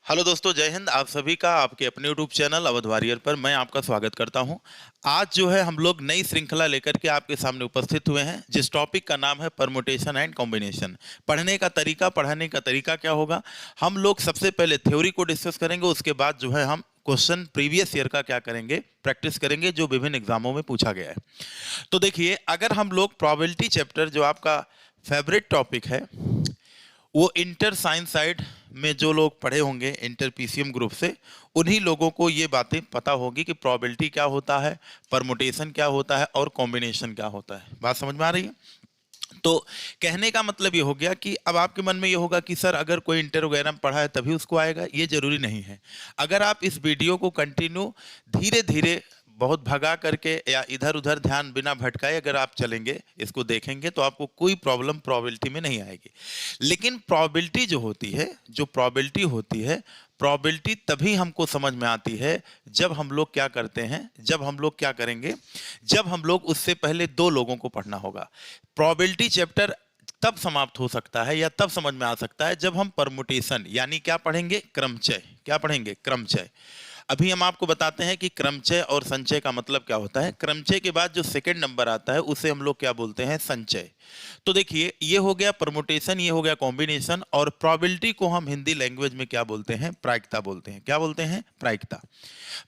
Hello दोस्तों, जय हिंद। आप सभी का आपके अपने यूट्यूब चैनल अवध वॉरियर पर मैं आपका स्वागत करता हूं। आज जो है हम लोग नई श्रृंखला लेकर के आपके सामने उपस्थित हुए हैं, जिस टॉपिक का नाम है परमुटेशन एंड कॉम्बिनेशन। पढ़ने का तरीका क्या होगा। हम लोग सबसे पहले थ्योरी को डिस्कस करेंगे, उसके बाद जो है हम क्वेश्चन प्रीवियस ईयर का क्या करेंगे, प्रैक्टिस करेंगे, जो विभिन्न एग्जामों में पूछा गया है। तो देखिए, अगर हम लोग प्रोबेबिलिटी चैप्टर, जो आपका फेवरेट टॉपिक है, वो इंटर साइंस साइड में जो लोग पढ़े होंगे इंटर पीसीएम ग्रुप से, उन्हीं लोगों को ये बातें पता होगी कि प्रोबेबिलिटी क्या होता है, परमुटेशन क्या होता है और कॉम्बिनेशन क्या होता है। बात समझ में आ रही है। तो कहने का मतलब ये हो गया कि अब आपके मन में ये होगा कि सर, अगर कोई इंटर वगैरह में पढ़ा है तभी उसको आएगा, ये जरूरी नहीं है। अगर आप इस वीडियो को कंटिन्यू धीरे धीरे बहुत भगा करके या इधर उधर ध्यान बिना भटकाए अगर आप चलेंगे, इसको देखेंगे, तो आपको कोई प्रॉब्लम प्रोबेबिलिटी में नहीं आएगी। लेकिन प्रोबेबिलिटी तभी हमको समझ में आती है जब हम लोग क्या करते हैं, जब हम लोग क्या करेंगे, जब हम लोग उससे पहले दो लोगों को पढ़ना होगा। प्रोबेबिलिटी चैप्टर तब समाप्त हो सकता है या तब समझ में आ सकता है जब हम परमुटेशन यानी क्या पढ़ेंगे, क्रमचय। क्या पढ़ेंगे? क्रमचय। अभी हम आपको बताते हैं कि क्रमचय और संचय का मतलब क्या होता है। क्रमचय के बाद जो सेकंड नंबर आता है उसे हम लोग क्या बोलते हैं? संचय। तो देखिए, ये हो गया परमुटेशन, ये हो गया कॉम्बिनेशन, और प्रोबेबिलिटी को हम हिंदी लैंग्वेज में क्या बोलते हैं? प्रायिकता बोलते हैं। क्या बोलते हैं? प्रायिकता।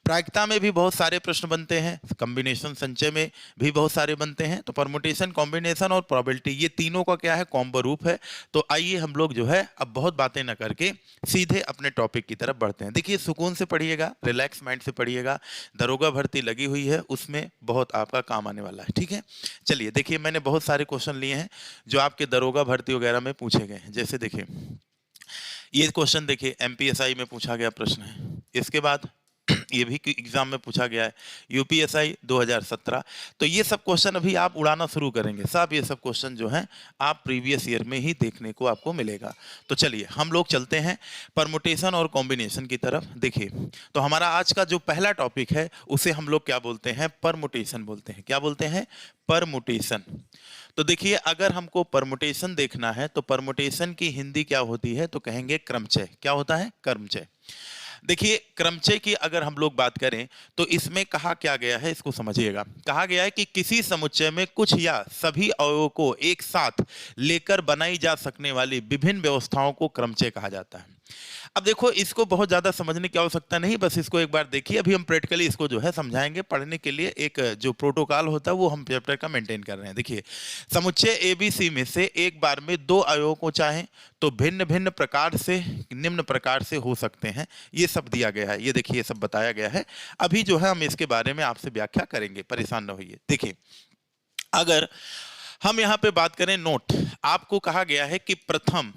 प्रायिकता में भी बहुत सारे प्रश्न बनते हैं, कॉम्बिनेशन संचय में भी बहुत सारे बनते हैं। तो परमुटेशन, कॉम्बिनेशन और प्रोबेबिलिटी, ये तीनों का क्या है? कॉम्बो रूप है। तो आइए हम लोग जो है अब बहुत बातें न करके सीधे अपने टॉपिक की तरफ बढ़ते हैं। देखिए, सुकून से पढ़िएगा, रिलैक्स माइंड से पढ़िएगा। दरोगा भर्ती लगी हुई है, उसमें बहुत आपका काम आने वाला है। ठीक है, चलिए। देखिए, मैंने बहुत सारे क्वेश्चन लिए हैं जो आपके दरोगा भर्ती वगैरह में पूछे गए हैं। जैसे देखिए, ये क्वेश्चन देखिए एमपीएसआई में पूछा गया प्रश्न है। इसके बाद ये भी एग्जाम में पूछा गया है, यूपीएसआई 2017। तो ये सब क्वेश्चन अभी आप उड़ाना शुरू करेंगे साहब। ये सब क्वेश्चन जो हैं आप प्रीवियस ईयर में ही देखने को आपको मिलेगा। तो चलिए हम लोग चलते हैं परमुटेशन और कॉम्बिनेशन की तरफ। देखिए, तो हमारा आज का जो पहला टॉपिक है उसे हम लोग क्या बोलते हैं? परमुटेशन बोलते हैं। क्या बोलते हैं? परमुटेशन। तो देखिए, अगर हमको परमुटेशन देखना है तो परमुटेशन की हिंदी क्या होती है? तो कहेंगे क्रमचय। क्या होता है? क्रमचय। देखिए, क्रमचय की अगर हम लोग बात करें तो इसमें कहा क्या गया है, इसको समझिएगा। कहा गया है कि किसी समुच्चय में कुछ या सभी अवयवों को एक साथ लेकर बनाई जा सकने वाली विभिन्न व्यवस्थाओं को क्रमचय कहा जाता है। अब देखो, इसको बहुत ज्यादा समझने की आवश्यकता नहीं, बस इसको एक बार देखिए। अभी हम प्रैक्टिकली इसको जो है समझाएंगे। पढ़ने के लिए एक जो प्रोटोकॉल होता है वो हम चैप्टर का मेंटेन कर रहे हैं। देखिए, समुच्चय एबीसी में से एक बार में दो अवयवों को चाहें तो भिन्न भिन्न प्रकार से निम्न प्रकार से हो सकते हैं। ये सब दिया गया है, ये देखिए, ये सब बताया गया है। अभी जो है हम इसके बारे में आपसे व्याख्या करेंगे, परेशान न होइए। देखिए, अगर हम यहां पे बात करें, नोट, आपको कहा गया है कि प्रथम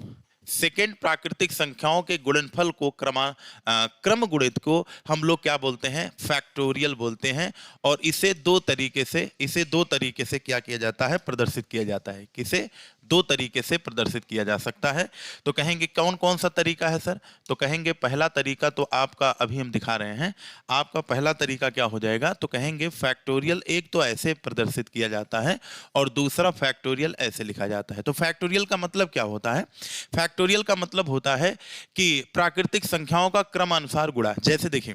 सेकेंड प्राकृतिक संख्याओं के गुणनफल को क्रम गुणित को हम लोग क्या बोलते हैं? फैक्टोरियल बोलते हैं। और इसे दो तरीके से क्या किया जाता है? प्रदर्शित किया जाता है। किसे? दो तरीके से प्रदर्शित किया जा सकता है। तो कहेंगे कौन कौन सा तरीका है सर? तो कहेंगे पहला तरीका तो आपका अभी हम दिखा रहे हैं। आपका पहला तरीका क्या हो जाएगा? तो कहेंगे फैक्टोरियल। एक तो ऐसे प्रदर्शित किया जाता है और दूसरा फैक्टोरियल ऐसे लिखा जाता है। तो फैक्टोरियल का मतलब क्या होता है? फैक्टोरियल का मतलब होता है कि प्राकृतिक संख्याओं का क्रमानुसार गुणा। जैसे देखिए,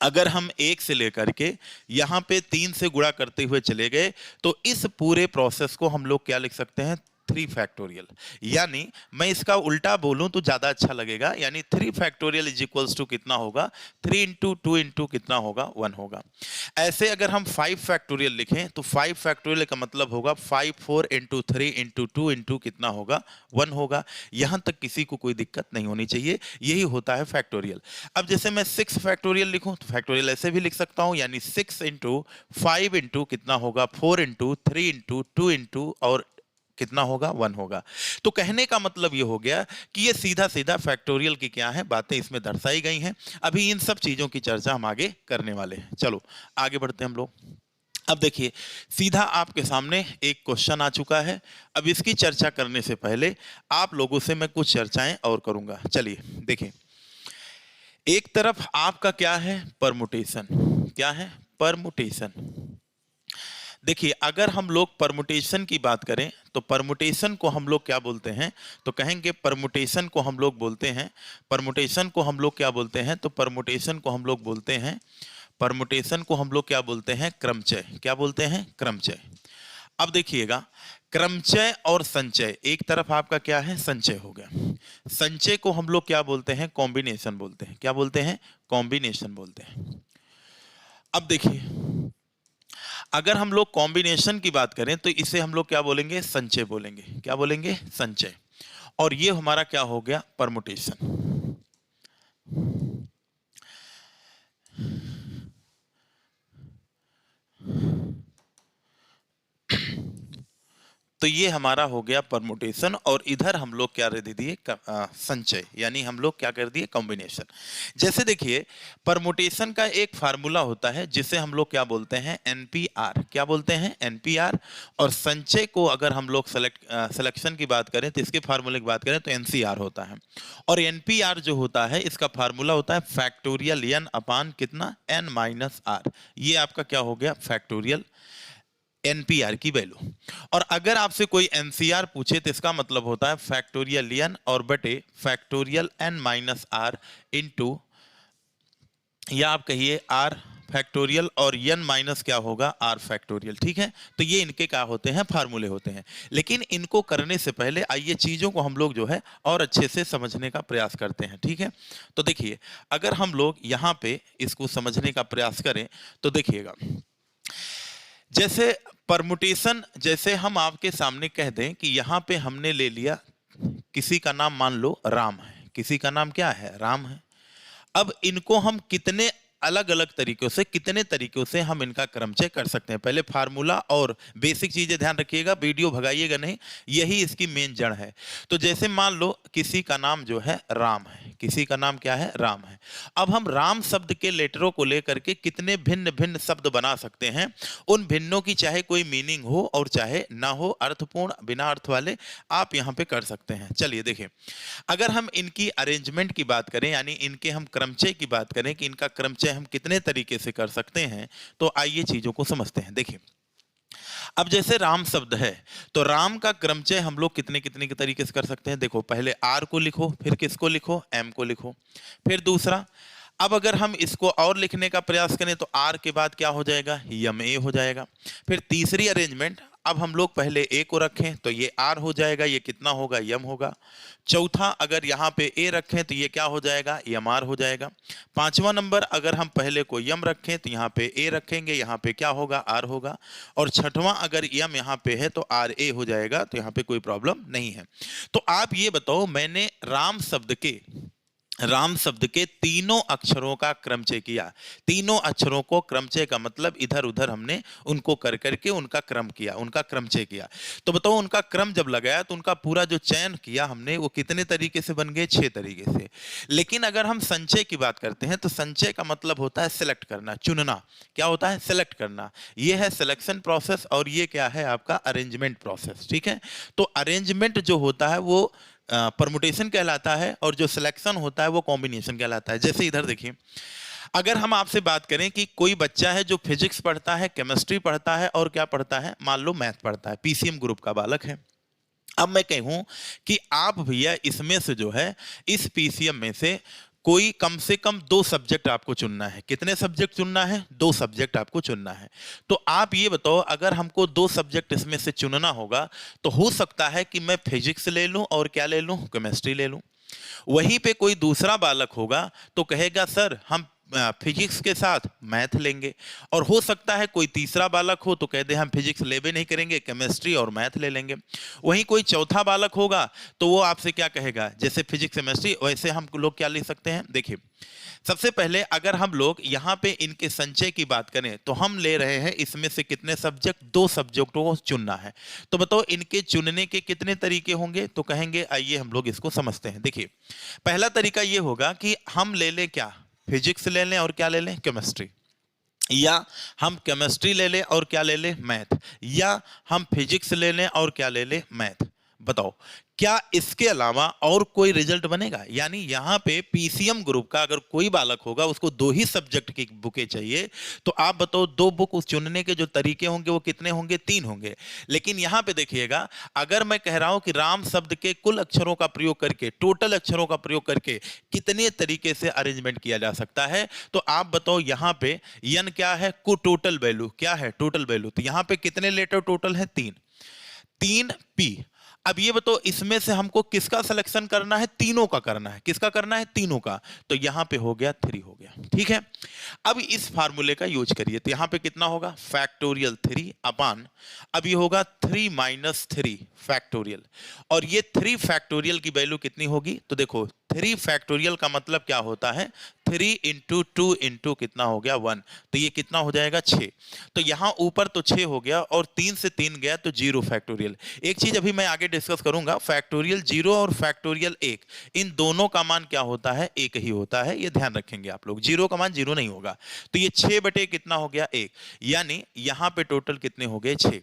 अगर हम एक से लेकर के यहां पे तीन से गुणा करते हुए चले गए तो इस पूरे प्रोसेस को हम लोग क्या लिख सकते हैं? Three factorial. यानी मैं इसका उल्टा बोलूं तो ज्यादा अच्छा लगेगा। यानी three factorial is equals to कितना होगा? थ्री इंटू टू इंटू कितना होगा? वन होगा। ऐसे अगर हम फाइव फैक्टोरियल लिखें तो फाइव फैक्टोरियल का मतलब होगा five four into three into two into कितना होगा? वन होगा। यहां तक किसी को कोई दिक्कत नहीं होनी चाहिए। यही होता है फैक्टोरियल। अब जैसे मैं सिक्स फैक्टोरियल लिखूं तो फैक्टोरियल ऐसे भी लिख सकता हूं। यानी सिक्स इंटू फाइव इंटू कितना होगा? Four into three into two into और कितना होगा? वन होगा। तो कहने का मतलब ये हो गया कि ये सीधा सीधा फैक्टोरियल की क्या है, बातें इसमें दर्शाई गई हैं। अभी इन सब चीजों की चर्चा हम आगे करने वाले हैं। चलो आगे बढ़ते हैं हम लोग। अब देखिए, सीधा आपके सामने एक क्वेश्चन आ चुका है। अब इसकी चर्चा करने से पहले आप लोगों से मैं कुछ चर्चाएं और करूंगा। चलिए देखिए, एक तरफ आपका क्या है? परमुटेशन। क्या है? परमुटेशन। देखिए, अगर हम लोग परमुटेशन की बात करें तो परमुटेशन को हम लोग क्या बोलते हैं, तो कहेंगे परमुटेशन को हम लोग बोलते हैं, परमुटेशन को हम लोग क्या बोलते हैं, तो परमुटेशन को हम लोग बोलते हैं, परमुटेशन को हम लोग क्या बोलते हैं, क्रमचय। क्या बोलते हैं, क्रमचय। अब देखिएगा, क्रमचय और संचय, एक तरफ आपका क्या है, संचय हो गया। संचय को हम लोग क्या बोलते हैं, कॉम्बिनेशन बोलते हैं। क्या बोलते हैं, कॉम्बिनेशन बोलते हैं। अब देखिए, अगर हम लोग कॉम्बिनेशन की बात करें तो इसे हम लोग क्या बोलेंगे, संचय बोलेंगे। क्या बोलेंगे, संचय। और ये हमारा क्या हो गया, परमुटेशन। तो ये हमारा हो गया परमुटेशन, और इधर हम लोग क्या दे दिए, संचय, यानी हम लोग क्या कर दिए, कॉम्बिनेशन। जैसे देखिए, परमुटेशन का एक फार्मूला होता है जिसे हम लोग क्या बोलते हैं, एनपीआर। क्या बोलते हैं, एनपीआर। और संचय को अगर हम लोग सिलेक्शन की बात करें तो इसके फार्मूले की बात करें तो एनसीआर होता है। और एनपीआर जो होता है इसका फार्मूला होता है फैक्टोरियल एन अपान कितना, एन माइनस आर। ये आपका क्या हो गया, फैक्टोरियल एनपीआर की वैल्यू। और अगर आपसे कोई एनसीआर पूछे तो इसका मतलब होता है फैक्टोरियल एन और बटे factorial N minus R into, या आप कहिए आर फैक्टोरियल और एन माइनस क्या होगा, आर फैक्टोरियल। ठीक है, तो ये इनके क्या होते हैं, फार्मूले होते हैं। लेकिन इनको करने से पहले आइए चीजों को हम लोग जो है और अच्छे से समझने का प्रयास करते हैं। ठीक है, तो देखिए, अगर हम लोग यहाँ पे इसको समझने का प्रयास करें तो देखिएगा, जैसे परमुटेशन, जैसे हम आपके सामने कह दें कि यहाँ पे हमने ले लिया, किसी का नाम मान लो राम है, किसी का नाम क्या है, राम है। अब इनको हम कितने अलग अलग तरीकों से, कितने तरीकों से हम इनका क्रमचय कर सकते हैं। पहले फार्मूला और बेसिक चीजें ध्यान रखिएगा, वीडियो भगाइएगा नहीं, यही इसकी मेन जड़ है। तो जैसे मान लो किसी का नाम जो है राम है, किसी का नाम क्या है, राम है। अब हम राम शब्द के लेटरों को लेकर के कितने भिन्न भिन्न शब्द बना सकते हैं, उन भिन्नों की चाहे कोई मीनिंग हो और चाहे ना हो, अर्थपूर्ण बिना अर्थ वाले, आप यहाँ पे कर सकते हैं। चलिए देखिए, अगर हम इनकी अरेंजमेंट की बात करें, यानी इनके हम क्रमचय की बात करें कि इनका क्रमचय हम कितने तरीके से कर सकते हैं, तो आइए चीजों को समझते हैं। देखिए, अब जैसे राम शब्द है तो राम का क्रमचय हम लोग कितने कितने के तरीके से कर सकते हैं। देखो, पहले आर को लिखो, फिर किसको लिखो, एम को लिखो, फिर दूसरा। अब अगर हम इसको और लिखने का प्रयास करें तो आर के बाद क्या हो जाएगा, यम ए हो जाएगा। फिर तीसरी अरेंजमेंट, अब हम लोग पहले ए को रखें तो ये आर हो जाएगा, ये कितना होगा, यम होगा। चौथा, अगर यहाँ पे ए रखें तो ये क्या हो जाएगा, यम आर हो जाएगा। पांचवा नंबर, अगर हम पहले को यम रखें तो यहाँ पे ए रखेंगे, यहाँ पे क्या होगा, आर होगा। और छठवां, अगर यम यहाँ पे है तो आर ए हो जाएगा, तो यहाँ पे कोई प्रॉब्लम नहीं है। तो आप ये बताओ, मैंने राम शब्द के तीनों अक्षरों का क्रमचय किया। तीनों अक्षरों को क्रमचय का मतलब इधर उधर हमने उनको कर करके उनका क्रम किया, उनका क्रमचय किया। तो बताओ, उनका क्रम जब लगाया तो उनका पूरा जो चयन किया हमने वो कितने तरीके से बन गए, 6 तरीके से। लेकिन अगर हम संचय की बात करते हैं तो संचय का मतलब होता है सिलेक्ट करना, चुनना। क्या होता है, सिलेक्ट करना। ये है सिलेक्शन प्रोसेस और ये क्या है आपका अरेंजमेंट प्रोसेस। ठीक है, तो अरेंजमेंट जो होता है वो परमुटेशन कहलाता है और जो सिलेक्शन होता है वो कॉम्बिनेशन कहलाता है। जैसे इधर देखिए, अगर हम आपसे बात करें कि कोई बच्चा है जो फिजिक्स पढ़ता है, केमिस्ट्री पढ़ता है और क्या पढ़ता है, मान लो मैथ पढ़ता है, पीसीएम ग्रुप का बालक है। अब मैं कहूं कि आप भैया इसमें से जो है, इस पीसीएम में से कोई कम से कम 2 सब्जेक्ट आपको चुनना है। कितने सब्जेक्ट चुनना है, 2 सब्जेक्ट आपको चुनना है। तो आप ये बताओ, अगर हमको 2 सब्जेक्ट इसमें से चुनना होगा तो हो सकता है कि मैं फिजिक्स ले लूं और क्या ले लूं, केमिस्ट्री ले लूं। वहीं पे कोई दूसरा बालक होगा तो कहेगा सर हम फिजिक्स के साथ मैथ लेंगे। और हो सकता है कोई तीसरा बालक हो तो कह दे हम फिजिक्स लेबे नहीं करेंगे, केमिस्ट्री और मैथ ले लेंगे। वहीं कोई चौथा बालक होगा तो वो आपसे क्या कहेगा, जैसे फिजिक्स केमिस्ट्री, वैसे हम लोग क्या ले सकते हैं। देखिए, सबसे पहले अगर हम लोग यहाँ पे इनके संचय की बात करें तो हम ले रहे हैं इसमें से कितने सब्जेक्ट, 2 सब्जेक्टों को चुनना है। तो बताओ इनके चुनने के कितने तरीके होंगे, तो कहेंगे आइए हम लोग इसको समझते हैं। देखिए, पहला तरीका ये होगा कि हम ले लें क्या, फिजिक्स ले लें और क्या ले लें, केमिस्ट्री। या हम केमिस्ट्री ले लें और क्या ले लें, मैथ। या हम फिजिक्स ले लें और क्या ले लें, मैथ। बताओ क्या इसके अलावा और कोई रिजल्ट बनेगा? यानी यहां पे पीसीएम ग्रुप का अगर कोई बालक होगा, उसको दो ही सब्जेक्ट की बुकें चाहिए, तो आप बताओ दो बुक उस चुनने के जो तरीके होंगे वो कितने होंगे? 3 होंगे। लेकिन यहां पे देखिएगा, अगर मैं कह रहा हूं कि राम शब्द के कुल अक्षरों का प्रयोग करके, टोटल अक्षरों का प्रयोग करके कितने तरीके से अरेंजमेंट किया जा सकता है, तो आप बताओ यहां पे यन क्या है? को टोटल वैल्यू क्या है? Total value. तो यहां पे कितने लेटर टोटल है? 3। 3p। अब ये बताओ इसमें से हमको किसका सिलेक्शन करना है? तीनों का करना है। किसका करना है? तीनों का। तो यहां पे हो गया 3 हो गया, ठीक है। अब इस फार्मूले का यूज करिए, तो यहां पे कितना होगा? फैक्टोरियल 3 अपान, अब ये होगा 3 माइनस 3 फैक्टोरियल। और ये 3 फैक्टोरियल की वैल्यू कितनी होगी? तो देखो 3 फैक्टोरियल का मतलब क्या होता है? 3 इंटू 2 इंटू कितना हो गया? 1। तो ये कितना हो जाएगा? 6। तो यहां ऊपर तो 6 हो गया और 3 से 3 गया तो 0 फैक्टोरियल। एक चीज अभी मैं आगे डिस्कस करूंगा, फैक्टोरियल 0 और फैक्टोरियल 1, इन दोनों का मान क्या होता है? एक ही होता है, ये ध्यान रखेंगे आप लोग। 0 का मान 0 नहीं होगा। तो ये 6 बटे कितना हो गया? 1। यानी यहां पे टोटल कितने हो गए? 6।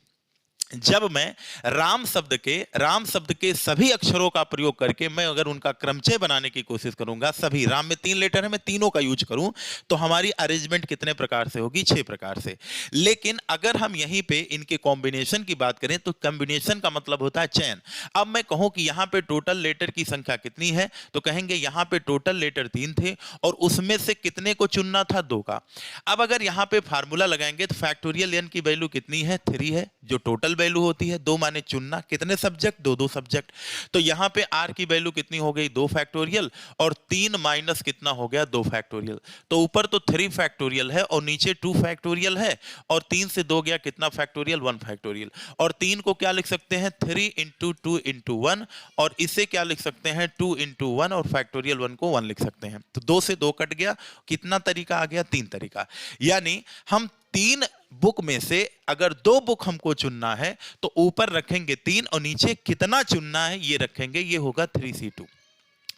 जब मैं राम शब्द के सभी अक्षरों का प्रयोग करके मैं अगर उनका क्रमचय बनाने की कोशिश करूंगा, सभी राम में 3 लेटर है, मैं तीनों का यूज करूं, तो हमारी अरेंजमेंट कितने प्रकार से होगी? 6 प्रकार से। लेकिन अगर हम यहीं पे इनके कॉम्बिनेशन की बात करें, तो कॉम्बिनेशन का मतलब होता है चयन। अब मैं कहूं कि यहां पे टोटल लेटर की संख्या कितनी है, तो कहेंगे यहां पे टोटल लेटर 3 थे और उसमें से कितने को चुनना था? 2 का। अब अगर यहां पे फार्मूला लगाएंगे तो फैक्टोरियल एन की वैल्यू कितनी है? 3 है, जो टोटल वैल्यू होती है। 2 माने चुनना, कितने सब्जेक्ट? 2 2 सब्जेक्ट। तो यहां पे आर की वैल्यू कितनी हो गई? 2 फैक्टोरियल, और 3 माइनस कितना हो गया? 2 फैक्टोरियल। तो ऊपर तो 3 फैक्टोरियल है और नीचे 2 फैक्टोरियल है, और 3 से 2 गया कितना फैक्टोरियल? 1 फैक्टोरियल। और 3 को क्या लिख सकते हैं? 3 इंटू 2 इंटू 1, और इसे क्या लिख सकते हैं? 2 इंटू 1, और फैक्टोरियल 1 को 1 लिख सकते हैं। तो 2 से 2 कट गया, कितना तरीका आ गया? 3 तरीका। यानी हम 3 बुक में से अगर 2 बुक हमको चुनना है, तो ऊपर रखेंगे 3 और नीचे कितना चुनना है ये रखेंगे, ये होगा 3c2।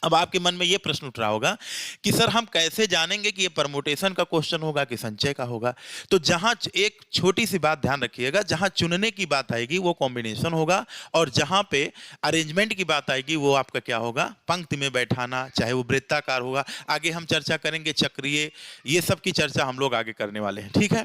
अब आपके मन में यह प्रश्न उठ रहा होगा कि सर हम कैसे जानेंगे कि ये परमुटेशन का क्वेश्चन होगा कि संचय का होगा? तो जहां एक छोटी सी बात ध्यान रखिएगा, जहां चुनने की बात आएगी वो कॉम्बिनेशन होगा, और जहां पे अरेंजमेंट की बात आएगी वो आपका क्या होगा? पंक्ति में बैठाना, चाहे वो वृत्ताकार होगा। आगे हम चर्चा करेंगे चक्रीय, ये सब की चर्चा हम लोग आगे करने वाले हैं, ठीक है।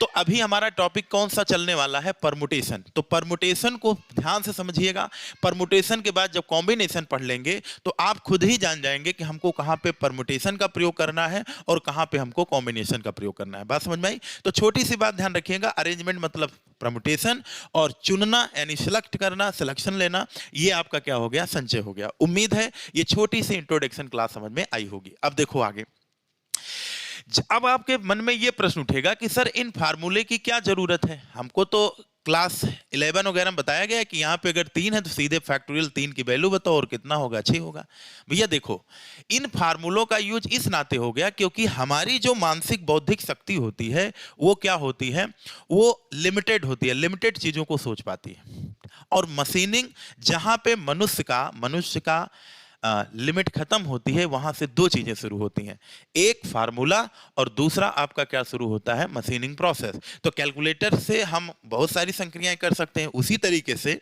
तो अभी हमारा टॉपिक कौन सा चलने वाला है? परमुटेशन। तो परमुटेशन को ध्यान से समझिएगा। परमुटेशन के बाद जब कॉम्बिनेशन पढ़ लेंगे तो आप खुद ही जान जाएंगे कि हमको कहां पे परमुटेशन का प्रयोग करना है और कहां पे हमको कॉम्बिनेशन का प्रयोग करना है। बात समझ में आई? तो छोटी सी बात ध्यान रखिएगा, अरेंजमेंट मतलब परमुटेशन, और चुनना यानी सिलेक्ट करना, सिलेक्शन लेना, ये आपका क्या हो गया? संचय हो गया। उम्मीद है ये छोटी सी इंट्रोडक्शन क्लास समझ में आई होगी। अब देखो आगे, अब आपके मन में ये प्रश्न उठेगा कि सर इन फार्मूले की क्या जरूरत है? हमको तो क्लास 11 वगैरह में बताया गया है कि यहाँ पे अगर 3 है तो सीधे फैक्टोरियल 3 की वैल्यू बताओ और कितना होगा? 6 होगा। भैया देखो, इन फार्मूलों का यूज इस नाते हो गया क्योंकि हमारी जो मानसिक बौद्धिक शक्ति होती है वो क्या होती है? वो लिमिटेड होती है, लिमिटेड चीजों को सोच पाती है। और मशीनिंग जहां पे मनुष्य का लिमिट खत्म होती है, वहां से 2 चीजें शुरू होती हैं, एक फार्मूला और दूसरा आपका क्या शुरू होता है? Machining process. तो कैलकुलेटर से हम बहुत सारी संक्रियाएं कर सकते हैं। उसी तरीके से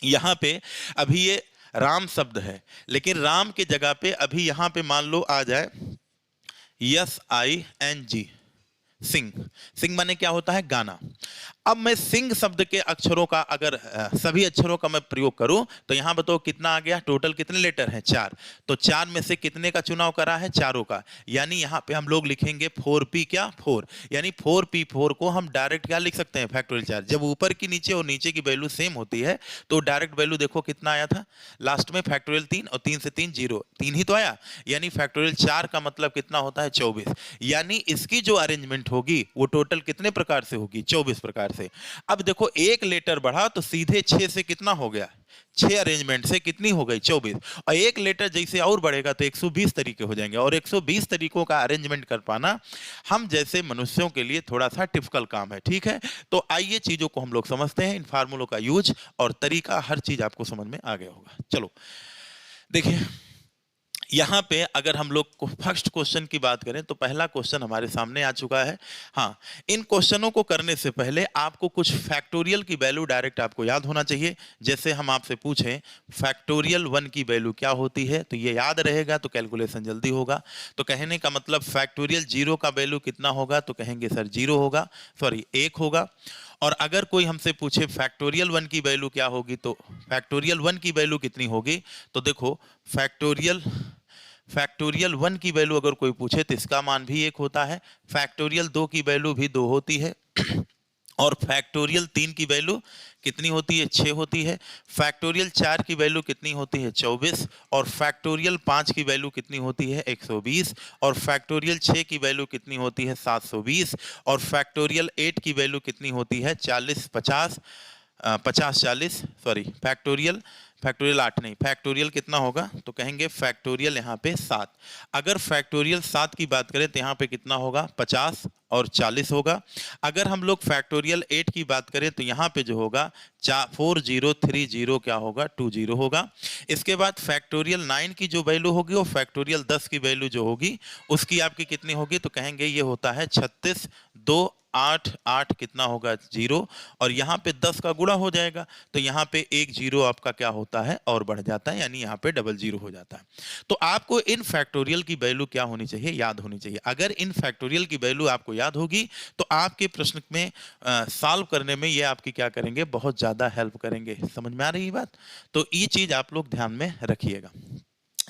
यहां पे अभी ये राम शब्द है, लेकिन राम की जगह पे अभी यहां पे मान लो आ जाए SING, सिंग। सिंग माने क्या होता है? गाना। अब मैं सिंग शब्द के अक्षरों का अगर सभी अक्षरों का मैं प्रयोग करूं तो यहां बताओ कितना आ गया? टोटल कितने लेटर हैं? 4। तो 4 में से कितने का चुनाव करा है? चारों का। यानी यहां पे हम लोग लिखेंगे 4p क्या? 4। यानी 4p4 को हम डायरेक्ट क्या लिख सकते हैं? फैक्टोरियल 4। जब ऊपर की नीचे और नीचे की वैल्यू सेम होती है तो डायरेक्ट वैल्यू देखो कितना आया था लास्ट में? फैक्टोरियल 3, और 3 से 3 0, 3 ही तो आया। यानी फैक्टोरियल 4 का मतलब कितना होता है? 24। यानी इसकी जो अरेंजमेंट होगी वो टोटल कितने प्रकार से होगी? 24 प्रकार से। अब देखो एक लेटर बढ़ा तो सीधे 6 से कितना हो गया? 6 अरेंजमेंट से कितनी हो गई? 24। और एक लेटर जैसे और बढ़ेगा तो 120 तरीके हो जाएंगे, और 120 तरीकों का अरेंजमेंट कर पाना हम जैसे मनुष्यों के लिए थोड़ा सा टिपिकल काम है, ठीक है। तो आइए चीजों को हम लोग समझते हैं, इन फार्मूलों का यूज और तरीका, हर चीज आपको समझ में आ गया होगा। चलो देखिए, यहाँ पे अगर हम लोग को फर्स्ट क्वेश्चन की बात करें तो पहला क्वेश्चन हमारे सामने आ चुका है। हाँ, इन क्वेश्चनों को करने से पहले आपको कुछ फैक्टोरियल की वैल्यू डायरेक्ट आपको याद होना चाहिए। जैसे हम आपसे पूछें फैक्टोरियल 1 की वैल्यू क्या होती है, तो ये याद रहेगा तो कैलकुलेशन जल्दी होगा। तो कहने का मतलब फैक्टोरियल 0 का वैल्यू कितना होगा, तो कहेंगे सर 0 होगा, सॉरी 1 होगा। और अगर कोई हमसे पूछे फैक्टोरियल 1 की वैल्यू क्या होगी, तो फैक्टोरियल 1 की वैल्यू कितनी होगी, तो देखो फैक्टोरियल 1 की वैल्यू अगर कोई पूछे तो इसका मान भी 1 होता है, फैक्टोरियल 2 की वैल्यू भी 2 होती है और फैक्टोरियल 3 की वैल्यू कितनी होती है, 6 होती है। फैक्टोरियल 4 की वैल्यू कितनी होती है, 24। और फैक्टोरियल 5 की वैल्यू कितनी होती है, 120। और फैक्टोरियल 6 की वैल्यू कितनी होती है, 720। और फैक्टोरियल 8 की वैल्यू कितनी होती है, 50 40, सॉरी फैक्टोरियल 8 नहीं, फैक्टोरियल कितना होगा, तो कहेंगे फैक्टोरियल यहाँ पे 7। अगर फैक्टोरियल 7 की बात करें तो यहाँ पे कितना होगा, 50 और 40 होगा। अगर हम लोग फैक्टोरियल 8 की बात करें तो यहाँ पे जो होगा 4030 क्या होगा, 20 होगा। इसके बाद फैक्टोरियल 9 की जो वैल्यू होगी वो फैक्टोरियल 10 की वैल्यू जो होगी उसकी आपकी कितनी होगी, तो कहेंगे ये होता है 36, 2 8 8 कितना होगा, 0। और यहाँ पे 10 का गुणा हो जाएगा तो यहाँ पे एक 0 आपका क्या होता है और बढ़ जाता है, यानी यहाँ पे डबल 0 हो जाता है। तो आपको इन फैक्टोरियल की वैल्यू क्या होनी चाहिए, याद होनी चाहिए। अगर इन फैक्टोरियल की वैल्यू आपको याद होगी तो आपके प्रश्न में सॉल्व करने में ये आपकी क्या करेंगे, बहुत ज्यादा हेल्प करेंगे। समझ में आ रही है बात, तो ये चीज आप लोग ध्यान में रखिएगा।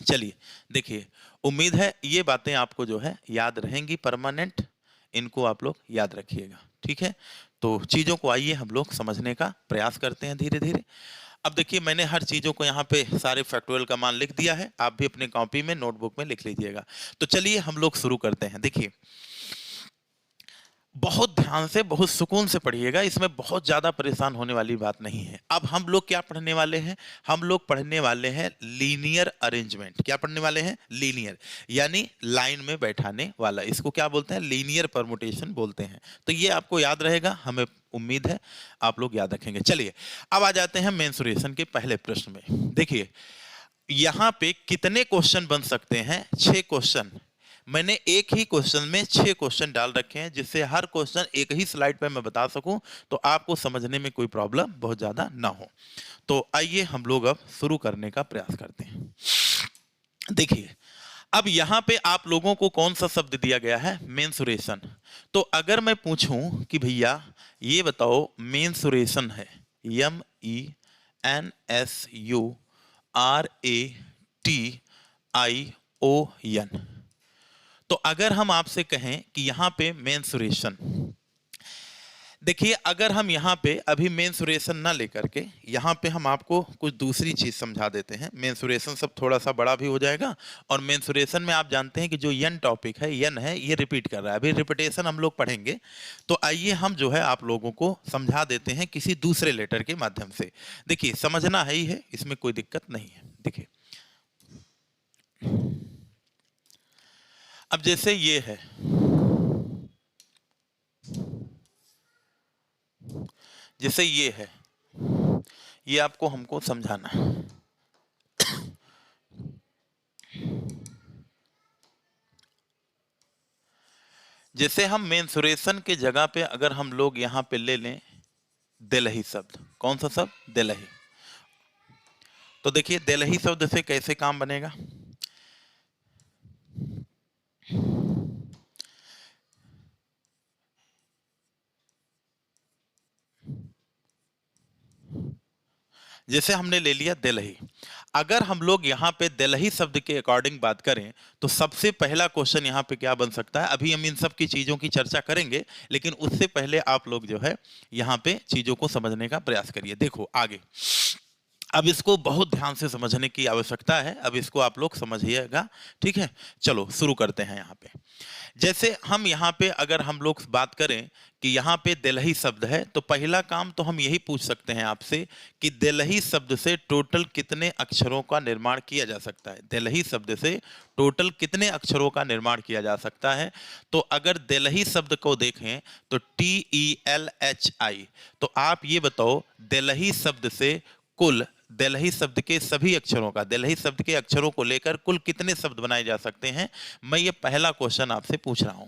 चलिए देखिए, उम्मीद है ये बातें आपको जो है याद रहेंगी परमानेंट, इनको आप लोग याद रखिएगा, ठीक है। तो चीजों को आइए हम लोग समझने का प्रयास करते हैं धीरे धीरे। अब देखिए मैंने हर चीजों को यहाँ पे सारे फैक्टोरियल का मान लिख दिया है, आप भी अपने कॉपी में नोटबुक में लिख लीजिएगा। तो चलिए हम लोग शुरू करते हैं। देखिए बहुत ध्यान से बहुत सुकून से पढ़िएगा, इसमें बहुत ज्यादा परेशान होने वाली बात नहीं है। अब हम लोग क्या पढ़ने वाले हैं, हम लोग पढ़ने वाले हैं लीनियर अरेंजमेंट। क्या पढ़ने वाले हैं, लीनियर, यानी लाइन में बैठाने वाला। इसको क्या बोलते हैं, लीनियर परमुटेशन बोलते हैं। तो ये आपको याद रहेगा, हमें उम्मीद है आप लोग याद रखेंगे। चलिए अब आ जाते हैं मेंसुरेशन के पहले प्रश्न में। देखिए यहां पे कितने क्वेश्चन बन सकते हैं, 6 क्वेश्चन। मैंने एक ही क्वेश्चन में 6 क्वेश्चन डाल रखे हैं, जिससे हर क्वेश्चन एक ही स्लाइड पे मैं बता सकूं, तो आपको समझने में कोई प्रॉब्लम बहुत ज्यादा ना हो। तो आइए हम लोग अब शुरू करने का प्रयास करते हैं। देखिए अब यहां पे आप लोगों को कौन सा शब्द दिया गया है, मेंसुरेशन। तो अगर मैं पूछूं कि भैया ये बताओ मेंसुरेशन है, MENSURATION। तो अगर हम आपसे कहें कि यहां पे मेंसुरेशन, देखिए अगर हम यहां पे अभी मेंसुरेशन ना लेकर के यहां पे हम आपको कुछ दूसरी चीज समझा देते हैं। मेंसुरेशन सब थोड़ा सा बड़ा भी हो जाएगा, और मेंसुरेशन में आप जानते हैं कि जो यन टॉपिक है, यन है, ये रिपीट कर रहा है, अभी रिपीटेशन हम लोग पढ़ेंगे। तो आइए हम जो है आप लोगों को समझा देते हैं किसी दूसरे लेटर के माध्यम से। देखिए समझना है ही है, इसमें कोई दिक्कत नहीं है। देखिए अब जैसे ये है, जैसे ये है, ये आपको हमको समझाना है। जैसे हम मेंसुरेशन के जगह पे अगर हम लोग यहां पे ले लें देलही शब्द, कौन सा शब्द, देलही। तो देखिए देलही शब्द से कैसे काम बनेगा। जैसे हमने ले लिया देलही, अगर हम लोग यहाँ पे देलही शब्द के अकॉर्डिंग बात करें तो सबसे पहला क्वेश्चन यहाँ पे क्या बन सकता है। अभी हम इन सब की चीजों की चर्चा करेंगे, लेकिन उससे पहले आप लोग जो है यहाँ पे चीजों को समझने का प्रयास करिए। देखो आगे, अब इसको बहुत ध्यान से समझने की आवश्यकता है, अब इसको आप लोग समझिएगा, ठीक है। चलो शुरू करते हैं। यहाँ पे जैसे हम यहाँ पे अगर हम लोग बात करें कि यहाँ पे देलही शब्द है, तो पहला काम तो हम यही पूछ सकते हैं आपसे कि देलही शब्द से टोटल कितने अक्षरों का निर्माण किया जा सकता है। देलही शब्द से टोटल कितने अक्षरों का निर्माण किया जा सकता है। तो अगर देलही शब्द को देखें तो TELHI, तो आप ये बताओ देलही शब्द से कुल देलही शब्द के सभी अक्षरों का, देलही शब्द के अक्षरों को लेकर कुल कितने शब्द बनाए जा सकते हैं, मैं ये पहला क्वेश्चन आपसे पूछ रहा हूं।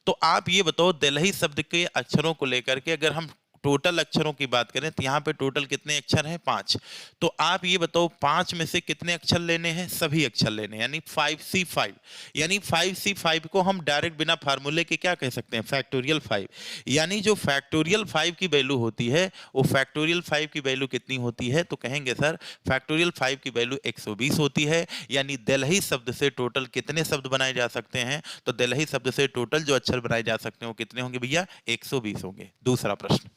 तो आप ये बताओ, देलही शब्द के अक्षरों को लेकर के अगर हम टोटल अक्षरों की बात करें तो यहाँ पे टोटल कितने अक्षर हैं, 5। तो आप ये बताओ 5 में से कितने अक्षर लेने हैं, सभी अक्षर लेने हैं, यानी 5C5। यानी 5C5 को हम डायरेक्ट बिना फार्मूले के क्या कह सकते हैं, फैक्टोरियल 5। यानी जो फैक्टोरियल 5 की वैल्यू होती है, वो फैक्टोरियल 5 की वैल्यू कितनी होती है, तो कहेंगे सर फैक्टोरियल 5 की वैल्यू 120 होती है। यानी देलही शब्द से टोटल कितने शब्द बनाए जा सकते हैं, तो देलही शब्द से टोटल जो अक्षर बनाए जा सकते हैं वो कितने होंगे भैया, 120 होंगे। दूसरा प्रश्न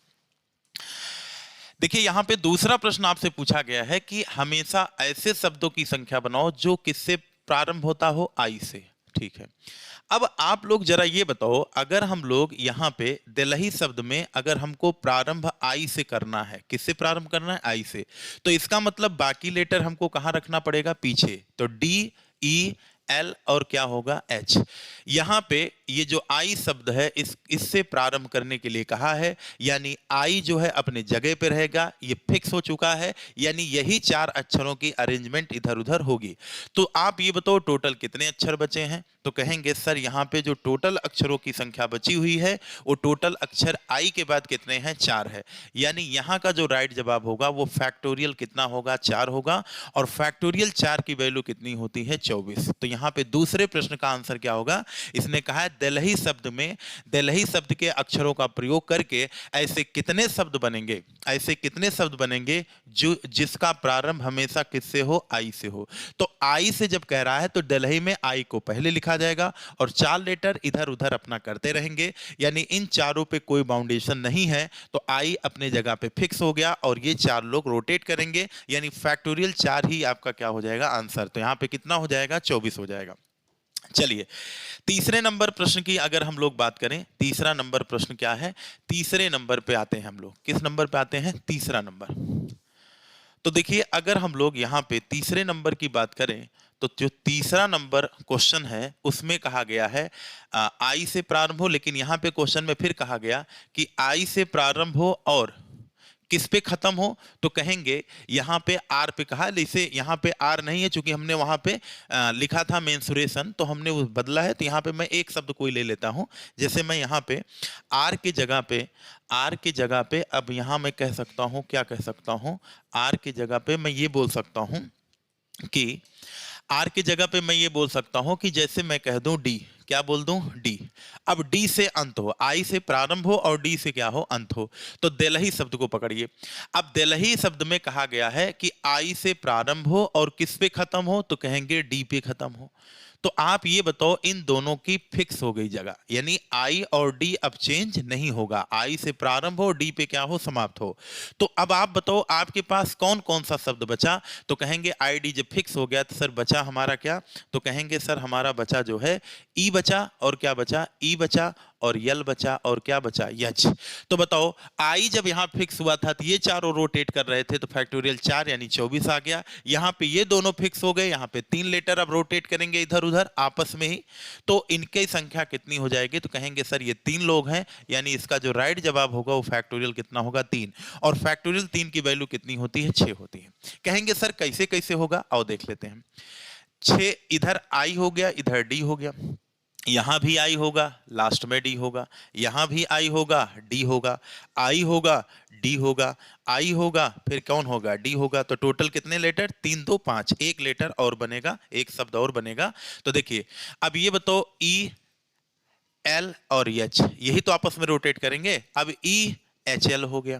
देखिए, यहां पे दूसरा प्रश्न आपसे पूछा गया है कि हमेशा ऐसे शब्दों की संख्या बनाओ जो किससे प्रारंभ होता हो, आई से। ठीक है, अब आप लोग जरा ये बताओ, अगर हम लोग यहाँ पे देलही शब्द में अगर हमको प्रारंभ आई से करना है, किससे प्रारंभ करना है, आई से, तो इसका मतलब बाकी लेटर हमको कहाँ रखना पड़ेगा, पीछे। तो डी, ई, एल और क्या होगा, एच। यहां पे ये जो आई शब्द है इससे प्रारंभ करने के लिए कहा है, यानी आई जो है अपने जगह पे रहेगा, ये फिक्स हो चुका है, यानी यही 4 अक्षरों की अरेंजमेंट इधर उधर होगी। तो आप ये बताओ टोटल कितने अक्षर बचे हैं, तो कहेंगे सर यहाँ पे जो टोटल अक्षरों की संख्या बची हुई है वो टोटल अक्षर आई के बाद कितने हैं, 4 है। यानी यहाँ का जो राइट जवाब होगा वो फैक्टोरियल कितना होगा, 4 होगा, और फैक्टोरियल 4 की वैल्यू कितनी होती है, 24। तो यहाँ पे दूसरे प्रश्न का आंसर क्या होगा, इसने कहा है देलही शब्द में देलही शब्द के अक्षरों का प्रयोग करके ऐसे कितने शब्द बनेंगे, ऐसे कितने शब्द बनेंगे जो जिसका प्रारंभ हमेशा किससे हो, आई से हो। तो आई से जब कह रहा है तो देलही में आई को पहले लिखा जाएगा और 4 लेटर इधर उधर अपना करते रहेंगे, यानी इन चारों पे कोई बाउंडेशन नहीं है, तो आई अपने जगह पे फिक्स हो गया और ये 4 लोग रोटेट करेंगे, यानी फैक्टोरियल 4 ही आपका क्या हो जाएगा, आंसर। तो यहाँ पे कितना हो जाएगा, 24 हो जाएगा। चलिए, तीसरे नंबर प्रश्न की अगर हम लोग बात करें, तीसरा नंबर प्रश्न क्या है, तीसरे नंबर पे आते हैं हम लोग। किस नंबर पे आते हैं, तीसरा नंबर। तो देखिए, अगर हम लोग यहाँ पे तीसरे नंबर की बात करें तो जो तीसरा नंबर क्वेश्चन है उसमें कहा गया है आई से प्रारंभ हो, लेकिन यहाँ पे क्वेश्चन में फिर कहा गया कि आई से प्रारंभ हो और किस पे खत्म हो, तो कहेंगे यहाँ पे आर पे कहा, इसे यहाँ पे आर नहीं है चूंकि हमने वहां पे लिखा था मेंसुरेशन, तो हमने वो बदला है। तो यहाँ पे मैं एक शब्द कोई ले लेता हूं, जैसे मैं यहाँ पे आर की जगह पे अब यहाँ मैं कह सकता हूं, क्या कह सकता हूं, आर की जगह पे मैं ये बोल सकता हूं कि आर की जगह पे मैं ये बोल सकता हूं कि जैसे मैं कह दूं डी, क्या बोल दूं, डी। अब डी से अंत हो, आई से प्रारंभ हो और डी से क्या हो, अंत हो। तो देलही शब्द को पकड़िए। अब देलही शब्द में कहा गया है कि आई से प्रारंभ हो और किस पे खत्म हो, तो कहेंगे डी पे खत्म हो। तो आप ये बताओ, इन दोनों की फिक्स हो गई जगह, यानी आई और डी अब चेंज नहीं होगा, आई से प्रारंभ हो, डी पे क्या हो, समाप्त हो। तो अब आप बताओ आपके पास कौन कौन सा शब्द बचा, तो कहेंगे आई डी जब फिक्स हो गया तो सर बचा हमारा क्या, तो कहेंगे सर हमारा बचा जो है ई बचा, और क्या बचा, ई बचा, और यल बचा, और क्या बचा, यच। तो बताओ आई जब यहां फिक्स हुआ था तो ये चारों रोटेट कर रहे थे, तो फैक्टोरियल 4 यानी 24 आ गया। यहां पे ये दोनों फिक्स हो गए, यहां पे 3 लेटर अब रोटेट करेंगे इधर उधर आपस में ही, तो इनकी संख्या कितनी हो जाएगी, तो कहेंगे सर ये 3 लोग हैं, यानी इसका जो राइट जवाब होगा वो फैक्टोरियल कितना होगा, 3। और फैक्टोरियल 3 की वैल्यू कितनी होती है, 6 होती है। कहेंगे सर कैसे कैसे होगा, आओ देख लेते हैं। 6 इधर आई हो गया, इधर डी हो गया, यहां भी आई होगा, लास्ट में डी होगा, यहां भी आई होगा, डी होगा, आई होगा, डी होगा, आई होगा, फिर कौन होगा, डी होगा। तो टोटल कितने लेटर, 3 2 5, एक लेटर और बनेगा, एक शब्द और बनेगा। तो देखिए अब ये बताओ ई एल और एच यही तो आपस में रोटेट करेंगे। अब ई एच एल हो गया,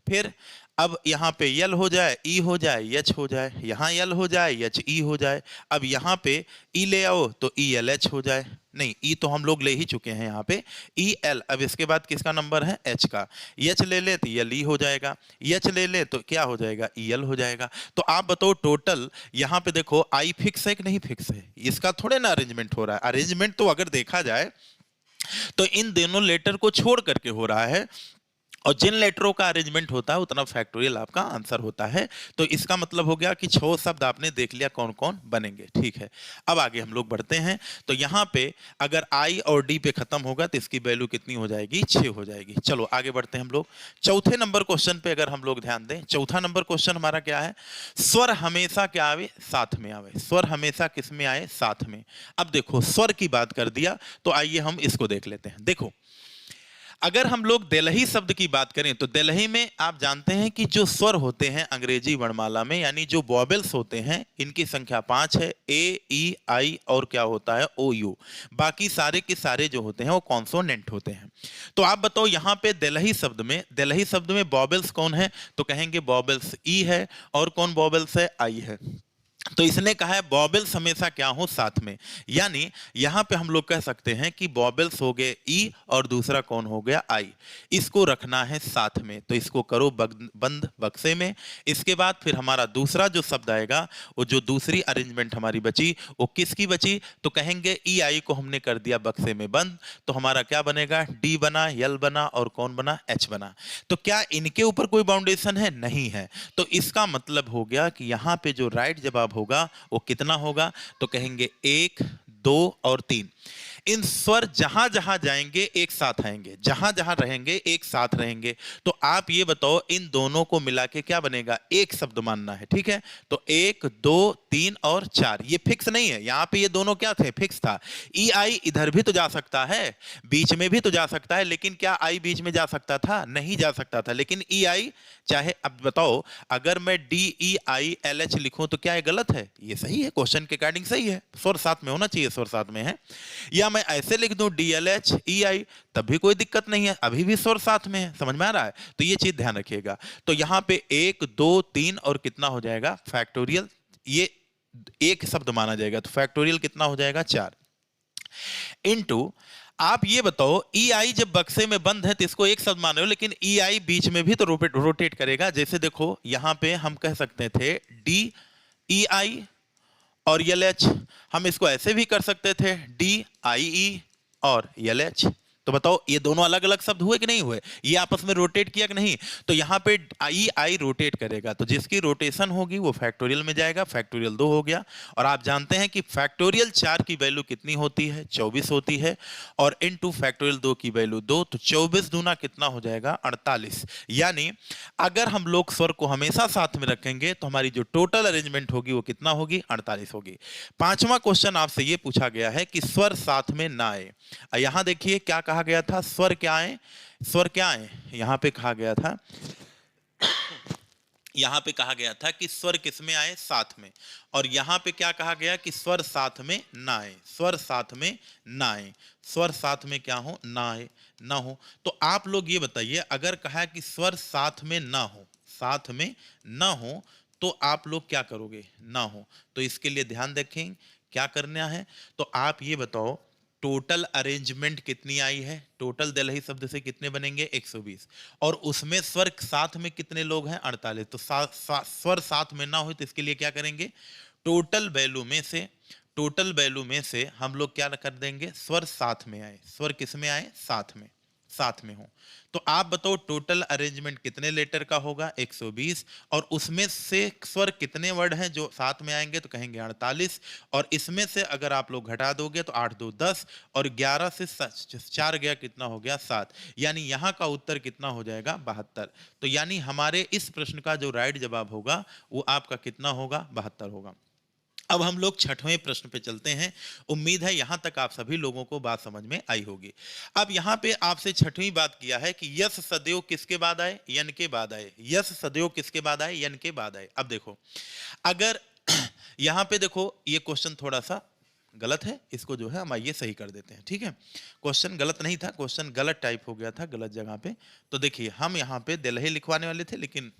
फिर अब यहाँ पे यल हो जाए, ई हो जाए, एच हो जाए, यहाँ यल हो जाए, एच ई हो जाए। अब यहाँ पे ई ले आओ तो ई एल एच हो जाए, नहीं ई तो हम लोग ले ही चुके हैं यहाँ पे, ई एल। अब इसके बाद किसका नंबर है, एच का। एच ले ले तो यल ई हो जाएगा, एच ले ले तो क्या हो जाएगा, ई एल हो जाएगा। तो आप बताओ टोटल यहाँ पे देखो आई फिक्स है कि नहीं फिक्स है, इसका थोड़े ना अरेंजमेंट हो रहा है। अरेंजमेंट तो अगर देखा जाए तो इन दोनों लेटर को छोड़ करके हो रहा है, और जिन लेटरों का अरेंजमेंट होता है उतना फैक्टोरियल आपका आंसर होता है। तो इसका मतलब हो गया कि 6 शब्द आपने देख लिया कौन कौन बनेंगे। ठीक है, अब आगे हम लोग बढ़ते हैं। तो यहां पे अगर आई और डी पे खत्म होगा तो इसकी वैल्यू कितनी हो जाएगी, 6 हो जाएगी। चलो आगे बढ़ते हैं हम लोग। चौथे नंबर क्वेश्चन पे अगर हम लोग ध्यान दें, चौथा नंबर क्वेश्चन हमारा क्या है, स्वर हमेशा क्या आवे, साथ में आवे। स्वर हमेशा किस में आए, साथ में। अब देखो स्वर की बात कर दिया तो आइए हम इसको देख लेते हैं। देखो अगर हम लोग देलही शब्द की बात करें तो देलही में आप जानते हैं कि जो स्वर होते हैं अंग्रेजी वर्णमाला में, यानी जो वॉवेल्स होते हैं, इनकी संख्या 5 है, ए ई आई और क्या होता है, ओ यू। बाकी सारे के सारे जो होते हैं वो कॉन्सोनेंट होते हैं। तो आप बताओ यहाँ पे देलही शब्द में वॉवेल्स कौन है, तो कहेंगे वॉवेल्स ई है, और कौन वॉवेल्स है, आई है। तो इसने कहा है वॉवेल्स हमेशा क्या हो, साथ में। यानी यहां पे हम लोग कह सकते हैं कि वॉवेल्स हो गए ई और दूसरा कौन हो गया, आई। इसको रखना है साथ में, तो इसको करो बंद बक्से में। इसके बाद फिर हमारा दूसरा जो शब्द आएगा, वो जो दूसरी अरेंजमेंट हमारी बची वो किसकी बची, तो कहेंगे ई आई को हमने कर दिया बक्से में बंद। तो हमारा क्या बनेगा, डी बना, यल बना और कौन बना, एच बना। तो क्या इनके ऊपर कोई बाउंडेशन है, नहीं है। तो इसका मतलब हो गया कि यहां पे जो राइट जवाब होगा वो कितना होगा, तो कहेंगे 1, 2 और 3। इन स्वर जहां जहां जाएंगे एक साथ आएंगे, जहां जहां रहेंगे एक साथ रहेंगे। तो आप ये बताओ इन दोनों को मिला के क्या बनेगा, एक शब्द मानना है। ठीक है, तो 1, 2, 3 और 4 ये फिक्स नहीं है, यहां पे ये दोनों क्या थे, फिक्स था। ई आई इधर भी तो जा सकता है, बीच में भी तो जा सकता है, लेकिन क्या आई बीच में जा सकता था, नहीं जा सकता था। लेकिन ई आई चाहे, अब बताओ अगर मैं D E I L H लिखूं तो क्या ये गलत है, ये सही है, क्वेश्चन के अकॉर्डिंग सही है, स्वर साथ में होना चाहिए, स्वर साथ में है। या मैं ऐसे लिख दूं डी एल एच ई आई, तब भी कोई दिक्कत नहीं है, अभी भी स्वर साथ में है। समझ में आ रहा है, तो ये चीज ध्यान रखिएगा। तो यहां पे 1, 2, 3 और कितना हो जाएगा, फैक्टोरियल, ये एक शब्द माना जाएगा, तो फैक्टोरियल कितना हो जाएगा, 4 इनटू। आप ये बताओ ई आई जब बक्से में बंद है तो इसको एक शब्द मान रहे हो, लेकिन ई आई बीच में भी तो रोटेट करेगा। जैसे देखो यहां पे हम कह सकते थे डी ई आई और यल एच, हम इसको ऐसे भी कर सकते थे डी आई ई और यल एच। तो बताओ ये दोनों अलग अलग शब्द हुए कि नहीं हुए, ये आपस में रोटेट किया कि नहीं। तो यहां पे आई आई रोटेट करेगा, तो जिसकी रोटेशन होगी वो फैक्टोरियल में जाएगा, फैक्टोरियल 2 हो गया। और आप जानते हैं कि फैक्टोरियल 4 की वैल्यू कितनी होती है, 24 होती है, और इनटू फैक्टोरियल 2 की वैल्यू 2, तो 24 दूना कितना हो जाएगा, 48। यानी अगर हम लोग स्वर को हमेशा साथ में रखेंगे तो हमारी जो टोटल अरेंजमेंट होगी वो कितना होगी, 48 होगी। पांचवा क्वेश्चन आपसे ये पूछा गया है कि स्वर साथ में ना आए। यहां देखिए क्या कहा गया था, स्वर क्या आए, स्वर क्या आए, यहां पे कहा गया था, यहां पे कहा गया था कि स्वर किसमें आए, साथ में। और यहां पे क्या कहा गया कि स्वर साथ में ना आए, स्वर साथ में ना आए, स्वर साथ में क्या हो, ना आए, ना हो। तो आप लोग ये बताइए, अगर कहा कि स्वर साथ में ना हो, साथ में ना हो, तो आप लोग क्या करोगे, ना हो। तो इसके लिए ध्यान रखें क्या करना है। तो आप ये बताओ टोटल अरेंजमेंट कितनी आई है, टोटल देलही शब्द से कितने बनेंगे, 120, और उसमें स्वर साथ में कितने लोग हैं, 48। तो स्वर साथ में ना हो तो इसके लिए क्या करेंगे, टोटल वैल्यू में से, टोटल वैल्यू में से हम लोग क्या कर देंगे, स्वर साथ में आए, स्वर किस में आए, साथ में, साथ में हो। तो आप बताओ टोटल अरेंजमेंट कितने लेटर का होगा, 120, और उसमें से स्वर कितने वर्ड हैं जो साथ में आएंगे, तो कहेंगे 48, और इसमें से अगर आप लोग घटा दोगे तो 8 2 10, और 11 से 4 गया कितना हो गया, 7। यानी यहां का उत्तर कितना हो जाएगा, 72। तो यानी हमारे इस प्रश्न का जो राइट जवाब होगा वो आपका कितना होगा, 72 होगा। अब हम लोग छठवें प्रश्न पे चलते हैं। उम्मीद है यहां तक आप सभी लोगों को बात समझ में आई होगी। अब यहां पे आपसे छठवीं बात किया है कि यस सदैव किसके बाद आए, यन के बाद आए। यस सदैव किसके बाद आए, यन के बाद आए। अब देखो अगर यहां पे देखो ये क्वेश्चन थोड़ा सा गलत है, इसको जो है हम आइए सही कर देते हैं। ठीक है, क्वेश्चन गलत नहीं था, क्वेश्चन गलत टाइप हो गया था, गलत जगह पे। तो देखिए हम यहाँ पे दिल्ली लिखवाने वाले थे, लेकिन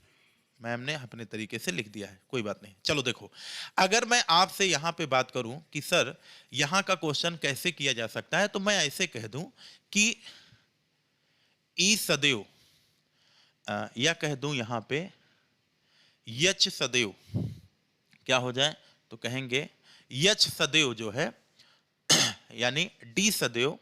मैम ने अपने तरीके से लिख दिया है, कोई बात नहीं। चलो देखो, अगर मैं आपसे यहाँ पे बात करूं कि सर यहाँ का क्वेश्चन कैसे किया जा सकता है, तो मैं ऐसे कह दूं कि ई सदैव, या कह दूं यहाँ पे यच सदैव, क्या हो जाए, तो कहेंगे यच सदैव जो है यानी डी सदैव,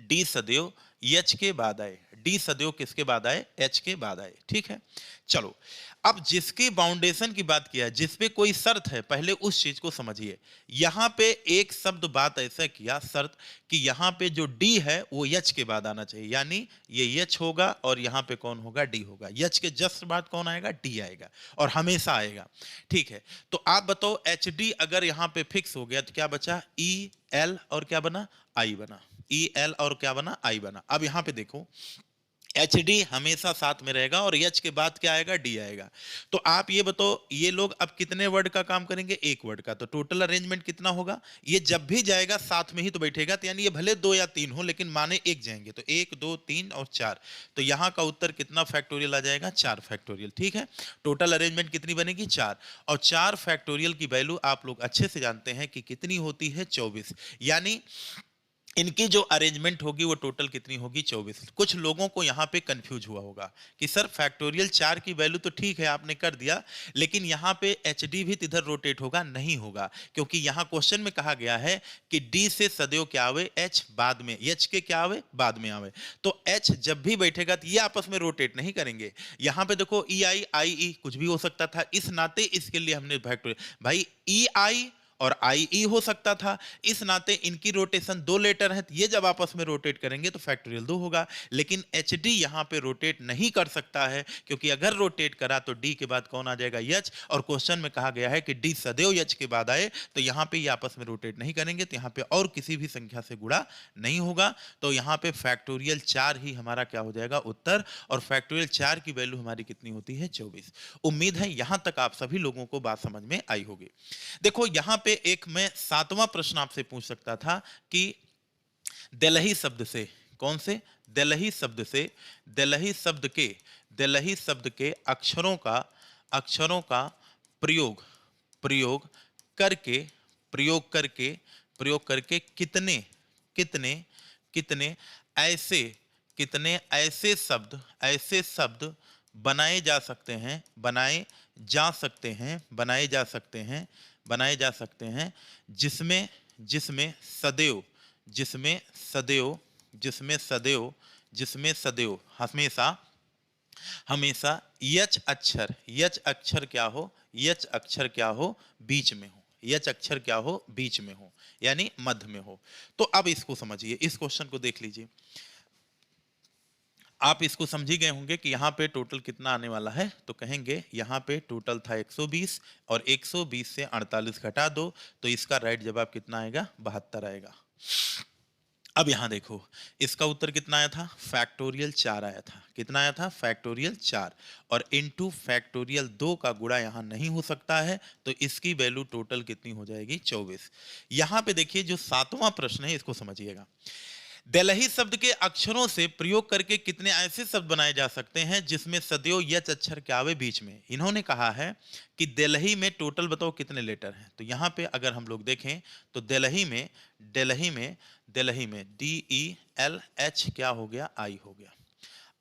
डी सदैव यच के बाद आए, डी सदैव किसके बाद आए, एच के बाद आए। ठीक है, चलो अब जिसकी बाउंडेशन की बात किया, जिस पे कोई शर्त है, पहले उस चीज को समझिए। यहां पे एक शब्द बात ऐसा किया शर्त कि यहां पे जो डी है वो यच के बाद आना चाहिए, यानी ये यच होगा और यहां पे कौन होगा, डी होगा। यच के जस्ट बाद कौन आएगा, डी आएगा और हमेशा आएगा। ठीक है, तो आप बताओ एच डी अगर यहां पे फिक्स हो गया तो क्या बचा, ई एल और क्या बना, आई बना। ई एल और क्या बना, आई बना। अब यहां पे देखो एच डी हमेशा साथ में रहेगा और एच के बाद क्या आएगा, डी आएगा। तो आप ये बताओ ये लोग अब कितने वर्ड का काम करेंगे, एक वर्ड का। तो टोटल अरेंजमेंट कितना होगा, ये जब भी जाएगा साथ में ही तो बैठेगा, तो यानी ये भले 2 या 3 हो लेकिन माने एक जाएंगे, तो 1 2 3 और 4। तो यहां का उत्तर कितना फैक्टोरियल आ जाएगा, 4 फैक्टोरियल। ठीक है, टोटल अरेंजमेंट कितनी बनेगी, 4। और 4 फैक्टोरियल की वैल्यू आप लोग अच्छे से जानते हैं कि कितनी होती है, 24। यानी इनकी जो अरेंजमेंट होगी वो टोटल कितनी होगी, 24। कुछ लोगों को यहां पे कंफ्यूज हुआ होगा कि सर फैक्टोरियल 4 की वैल्यू तो ठीक है आपने कर दिया, लेकिन यहां पे एच डी भी इधर रोटेट होगा, नहीं होगा, क्योंकि यहां क्वेश्चन में कहा गया है कि डी से सदैव क्या आवे, एच बाद में, एच के क्या आवे, बाद में आवे। तो एच जब भी बैठेगा तो ये आपस में रोटेट नहीं करेंगे। यहां पे देखो ई आई, आई ई कुछ भी हो सकता था, इस नाते इसके लिए हमने फैक्टोरियल, भाई ई आई और आई ई हो सकता था, इस नाते इनकी रोटेशन 2 लेटर है, तो ये जब आपस में रोटेट करेंगे तो फैक्टोरियल 2 होगा। लेकिन एच डी यहां पे रोटेट नहीं कर सकता है, क्योंकि अगर रोटेट करा तो डी के बाद कौन आ जाएगा, यच। और क्वेश्चन में कहा गया है कि डी सदैव यच के बाद आए, तो यहां पे ये आपस में रोटेट नहीं करेंगे, तो यहां पे और किसी भी संख्या से गुणा नहीं होगा। तो यहां पे फैक्टोरियल 4 ही हमारा क्या हो जाएगा, उत्तर। और फैक्टोरियल 4 की वैल्यू हमारी कितनी होती है, 24। उम्मीद है यहां तक आप सभी लोगों को बात समझ में आई होगी। देखो यहां पे एक मैं 7वां प्रश्न आपसे पूछ सकता था कि दिल्ही शब्द से, कौन से, दिल्ही शब्द से, दिल्ही शब्द के अक्षरों का प्रयोग प्रयोग करके प्रयोग करके कितने कितने कितने ऐसे ऐसे शब्द बनाए जा सकते हैं, बनाए जा सकते हैं जिसमें जिसमें सदैव जिसमें सदैव जिसमें सदैव हमेशा हमेशा यच अक्षर क्या हो, यच अक्षर क्या हो, बीच में हो, यच अक्षर क्या हो, बीच में हो, यानी मध्य में हो। तो अब इसको समझिए, इस क्वेश्चन को देख लीजिए। आप इसको समझ गए होंगे कि यहाँ पे टोटल कितना आने वाला है, तो कहेंगे यहाँ पे टोटल था 120 और 120 से 48 घटा दो, तो इसका राइट जवाब कितना आएगा, 72 आएगा। अब यहां देखो इसका उत्तर कितना आया था, फैक्टोरियल 4 आया था। कितना आया था, फैक्टोरियल 4। और इनटू फैक्टोरियल 2 का गुणा यहां नहीं हो सकता है, तो इसकी वैल्यू टोटल कितनी हो जाएगी, 24। यहां पे देखिए जो 7वां प्रश्न है इसको समझिएगा। दिल्ही शब्द के अक्षरों से प्रयोग करके कितने ऐसे शब्द बनाए जा सकते हैं जिसमें सदैव यच अक्षर क्या आवे बीच में। इन्होंने कहा है कि दिल्ही में टोटल बताओ कितने लेटर हैं। तो यहां पे अगर हम लोग देखें तो दिल्ही में डी ई एल एच क्या हो गया, आई हो गया।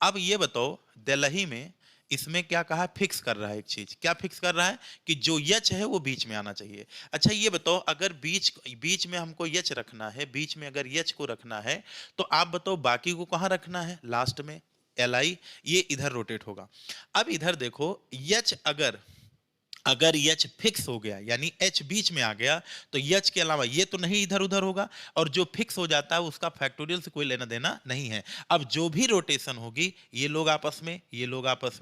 अब ये बताओ दिल्ही में इसमें क्या कहा, फिक्स कर रहा है एक चीज, क्या फिक्स कर रहा है कि जो यच है वो बीच में आना चाहिए। अच्छा ये बताओ अगर बीच में हमको यच रखना है, बीच में अगर यच को रखना है, तो आप बताओ बाकी को कहां रखना है, लास्ट में, एल आई, ये इधर रोटेट होगा। अब इधर देखो यच अगर यच फिक्स हो गया, यानी एच बीच में आ गया, तो यच के अलावा ये तो नहीं इधर उधर होगा, और जो फिक्स हो जाता है उसका फैक्टोरियल से कोई लेना देना नहीं है। अब जो भी रोटेशन होगी, ये लोग आपस में,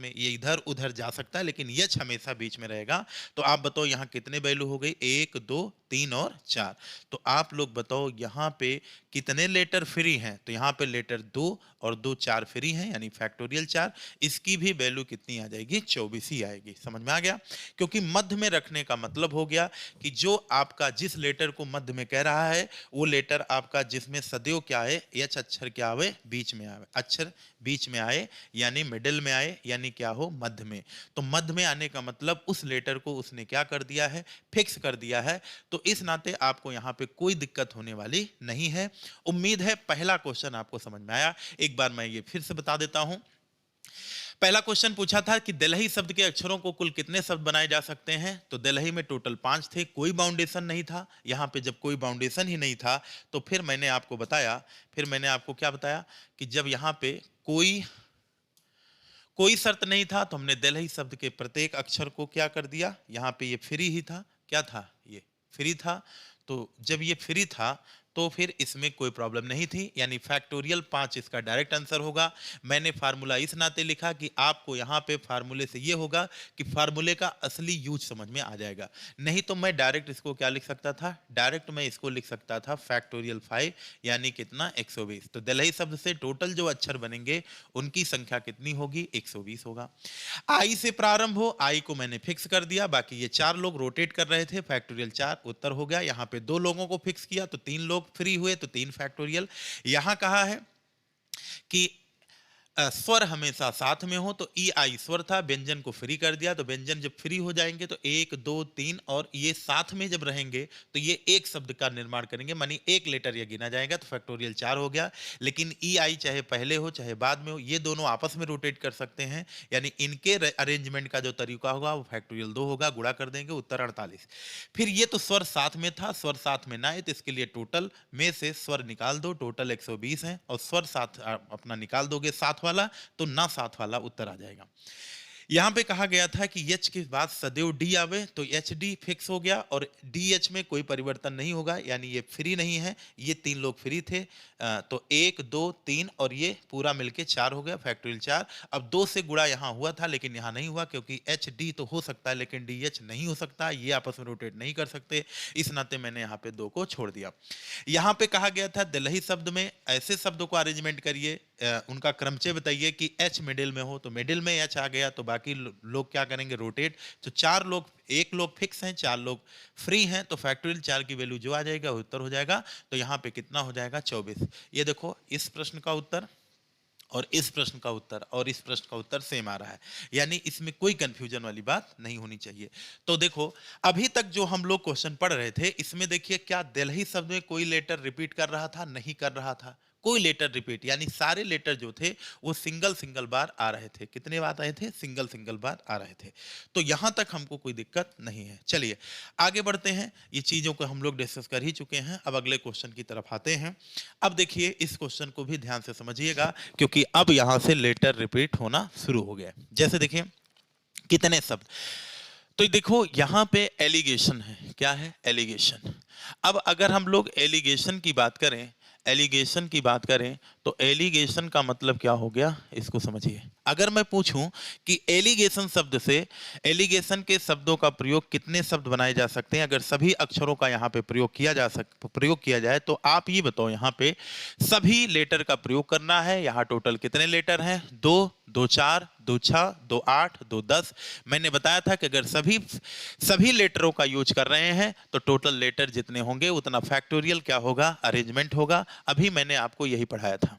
ये इधर उधर जा सकता है, लेकिन यच हमेशा बीच में रहेगा। तो आप बताओ यहाँ कितने वैल्यू हो गई, 1 2 3 और 4। तो आप लोग बताओ यहाँ पे कितने लेटर फ्री हैं, तो यहाँ पे लेटर 2 और 2 4 फ्री हैं, यानी फैक्टोरियल 4। इसकी भी वैल्यू कितनी आ जाएगी, 24 ही आएगी। समझ में आ गया, क्योंकि मध्य में रखने का मतलब हो गया कि जो आपका जिस लेटर को मध्य में कह रहा है वो लेटर आपका जिसमें सदैव क्या है, एच अक्षर क्या आवे, बीच में आवे, अक्षर बीच में आए, यानी मिडिल में आए, यानी क्या हो, मध्य में। तो मध्य में आने का मतलब उस लेटर को उसने क्या कर दिया है, फिक्स कर दिया है। तो इस नाते आपको यहाँ पे कोई दिक्कत होने वाली नहीं है। उम्मीद है पहला क्वेश्चन आपको समझ में आया। एक बार मैं ये फिर से बता देता हूं। पहला क्वेश्चन पूछा था कि दिल्ही शब्द के अक्षरों को कुल कितने शब्द बनाए जा सकते हैं। तो दिल्ही में टोटल 5 थे, कोई बाउंडेशन नहीं था। यहां पे जब कोई बाउंडेशन ही नहीं था तो फिर मैंने आपको क्या बताया कि जब यहां पे कोई कोई शर्त नहीं था, तो हमने दिल्ही शब्द के प्रत्येक अक्षर को क्या कर दिया, यहाँ पे ये फ्री ही था, क्या था, ये फ्री था। तो जब ये फ्री था तो फिर इसमें कोई प्रॉब्लम नहीं थी, यानी फैक्टोरियल 5 इसका डायरेक्ट आंसर होगा। मैंने फार्मूला इस नाते लिखा कि आपको यहाँ पे फार्मूले से ये होगा कि फार्मूले का असली यूज समझ में आ जाएगा। नहीं तो मैं डायरेक्ट इसको क्या लिख सकता था, डायरेक्ट मैं इसको लिख सकता था फैक्टोरियल 5 यानी कितना 120। तो दिल्ही शब्द से टोटल जो अक्षर बनेंगे उनकी संख्या कितनी होगी, 120 होगा। आई से प्रारंभ हो, आई को मैंने फिक्स कर दिया, बाकी ये 4 लोग रोटेट कर रहे थे, फैक्टोरियल 4 उत्तर हो गया। यहाँ पे 2 लोगों को फिक्स किया तो 3 लोग फ्री हुए, तो 3 फैक्टोरियल। यहां कहा है कि स्वर हमेशा साथ में हो, तो ई आई स्वर था, व्यंजन को फ्री कर दिया, तो व्यंजन जब फ्री हो जाएंगे तो 1 2 3 और ये साथ में जब रहेंगे तो ये एक शब्द का निर्माण करेंगे, मानी एक लेटर ये गिना जाएगा, तो फैक्टोरियल 4 हो गया। लेकिन ई आई चाहे पहले हो चाहे बाद में हो, ये दोनों आपस में रोटेट कर सकते हैं, यानी इनके अरेंजमेंट का जो तरीका होगा वो फैक्टोरियल 2 होगा, गुणा कर देंगे, उत्तर 48। फिर ये तो स्वर साथ में था, स्वर साथ में ना है, तो इसके लिए टोटल में से स्वर निकाल दो, टोटल 120 है, और स्वर साथ अपना निकाल दोगे साथ वाला, तो ना साथ वाला उत्तर आ जाएगा। यहां पे कहा गया था कि एच के बाद सदैव डी आवे, तो एच डी फिक्स हो गया, और डी एच में कोई परिवर्तन नहीं होगा, यानी ये फ्री नहीं है, ये 3 लोग फ्री थे, तो 1 2 3 और ये पूरा मिलके 4 हो गया, फैक्टोरियल 4। अब 2 से गुणा यहां हुआ था लेकिन यहां नहीं हुआ, क्योंकि एच डी तो हो सकता है लेकिन डी एच नहीं हो सकता, ये आपस में रोटेट नहीं कर सकते, इस नाते मैंने यहाँ पे 2 को छोड़ दिया। यहाँ पे कहा गया था दिल्ही शब्द में ऐसे शब्दों को अरेंजमेंट करिए, उनका क्रमचय बताइए कि एच मिडिल में हो, तो मिडिल में एच आ गया, तो बाकी लोग क्या करेंगे, रोटेट। तो 4 लोग, 1 लोग फिक्स हैं, 4 लोग फ्री हैं, तो फैक्टोरियल 4 की वैल्यू जो आ जाएगा वो उत्तर हो जाएगा। तो यहाँ पे कितना हो जाएगा, 24। ये देखो इस प्रश्न का उत्तर और इस प्रश्न का उत्तर और इस प्रश्न का उत्तर सेम आ रहा है, यानी इसमें कोई कंफ्यूजन वाली बात नहीं होनी चाहिए। तो देखो अभी तक जो हम लोग क्वेश्चन पढ़ रहे थे, इसमें देखिए क्या दिल्ही शब्द में कोई लेटर रिपीट कर रहा था, नहीं कर रहा था, कोई लेटर रिपीट, यानी सारे लेटर जो थे वो सिंगल सिंगल बार आ रहे थे। कितने बार आए थे, सिंगल सिंगल बार आ रहे थे। तो यहां तक हमको कोई दिक्कत नहीं है। चलिए आगे बढ़ते हैं, ये चीजों को हम लोग डिस्कस कर ही चुके हैं, अब अगले क्वेश्चन की तरफ आते हैं। अब देखिए इस क्वेश्चन को भी ध्यान से समझिएगा, क्योंकि अब यहां से लेटर रिपीट होना शुरू हो गया। जैसे देखिए कितने शब्द, तो देखो यहां पे एलिगेशन है, क्या है, एलिगेशन। अब अगर हम लोग एलिगेशन की बात करें, एलिगेशन की बात करें तो एलिगेशन का मतलब क्या हो गया, इसको समझिए। अगर मैं पूछूं कि एलिगेशन शब्द से, एलिगेशन के शब्दों का प्रयोग कितने शब्द बनाए जा सकते हैं, अगर सभी अक्षरों का यहाँ पे प्रयोग किया जाए, तो आप ये बताओ, यहाँ पे सभी लेटर का प्रयोग करना है। यहाँ टोटल कितने लेटर हैं, 2 2 4 2 6 2 8 2 10। मैंने बताया था कि अगर सभी लेटरों का यूज कर रहे हैं तो टोटल लेटर जितने होंगे उतना फैक्टोरियल क्या होगा, अरेंजमेंट होगा। अभी मैंने आपको यही पढ़ाया था।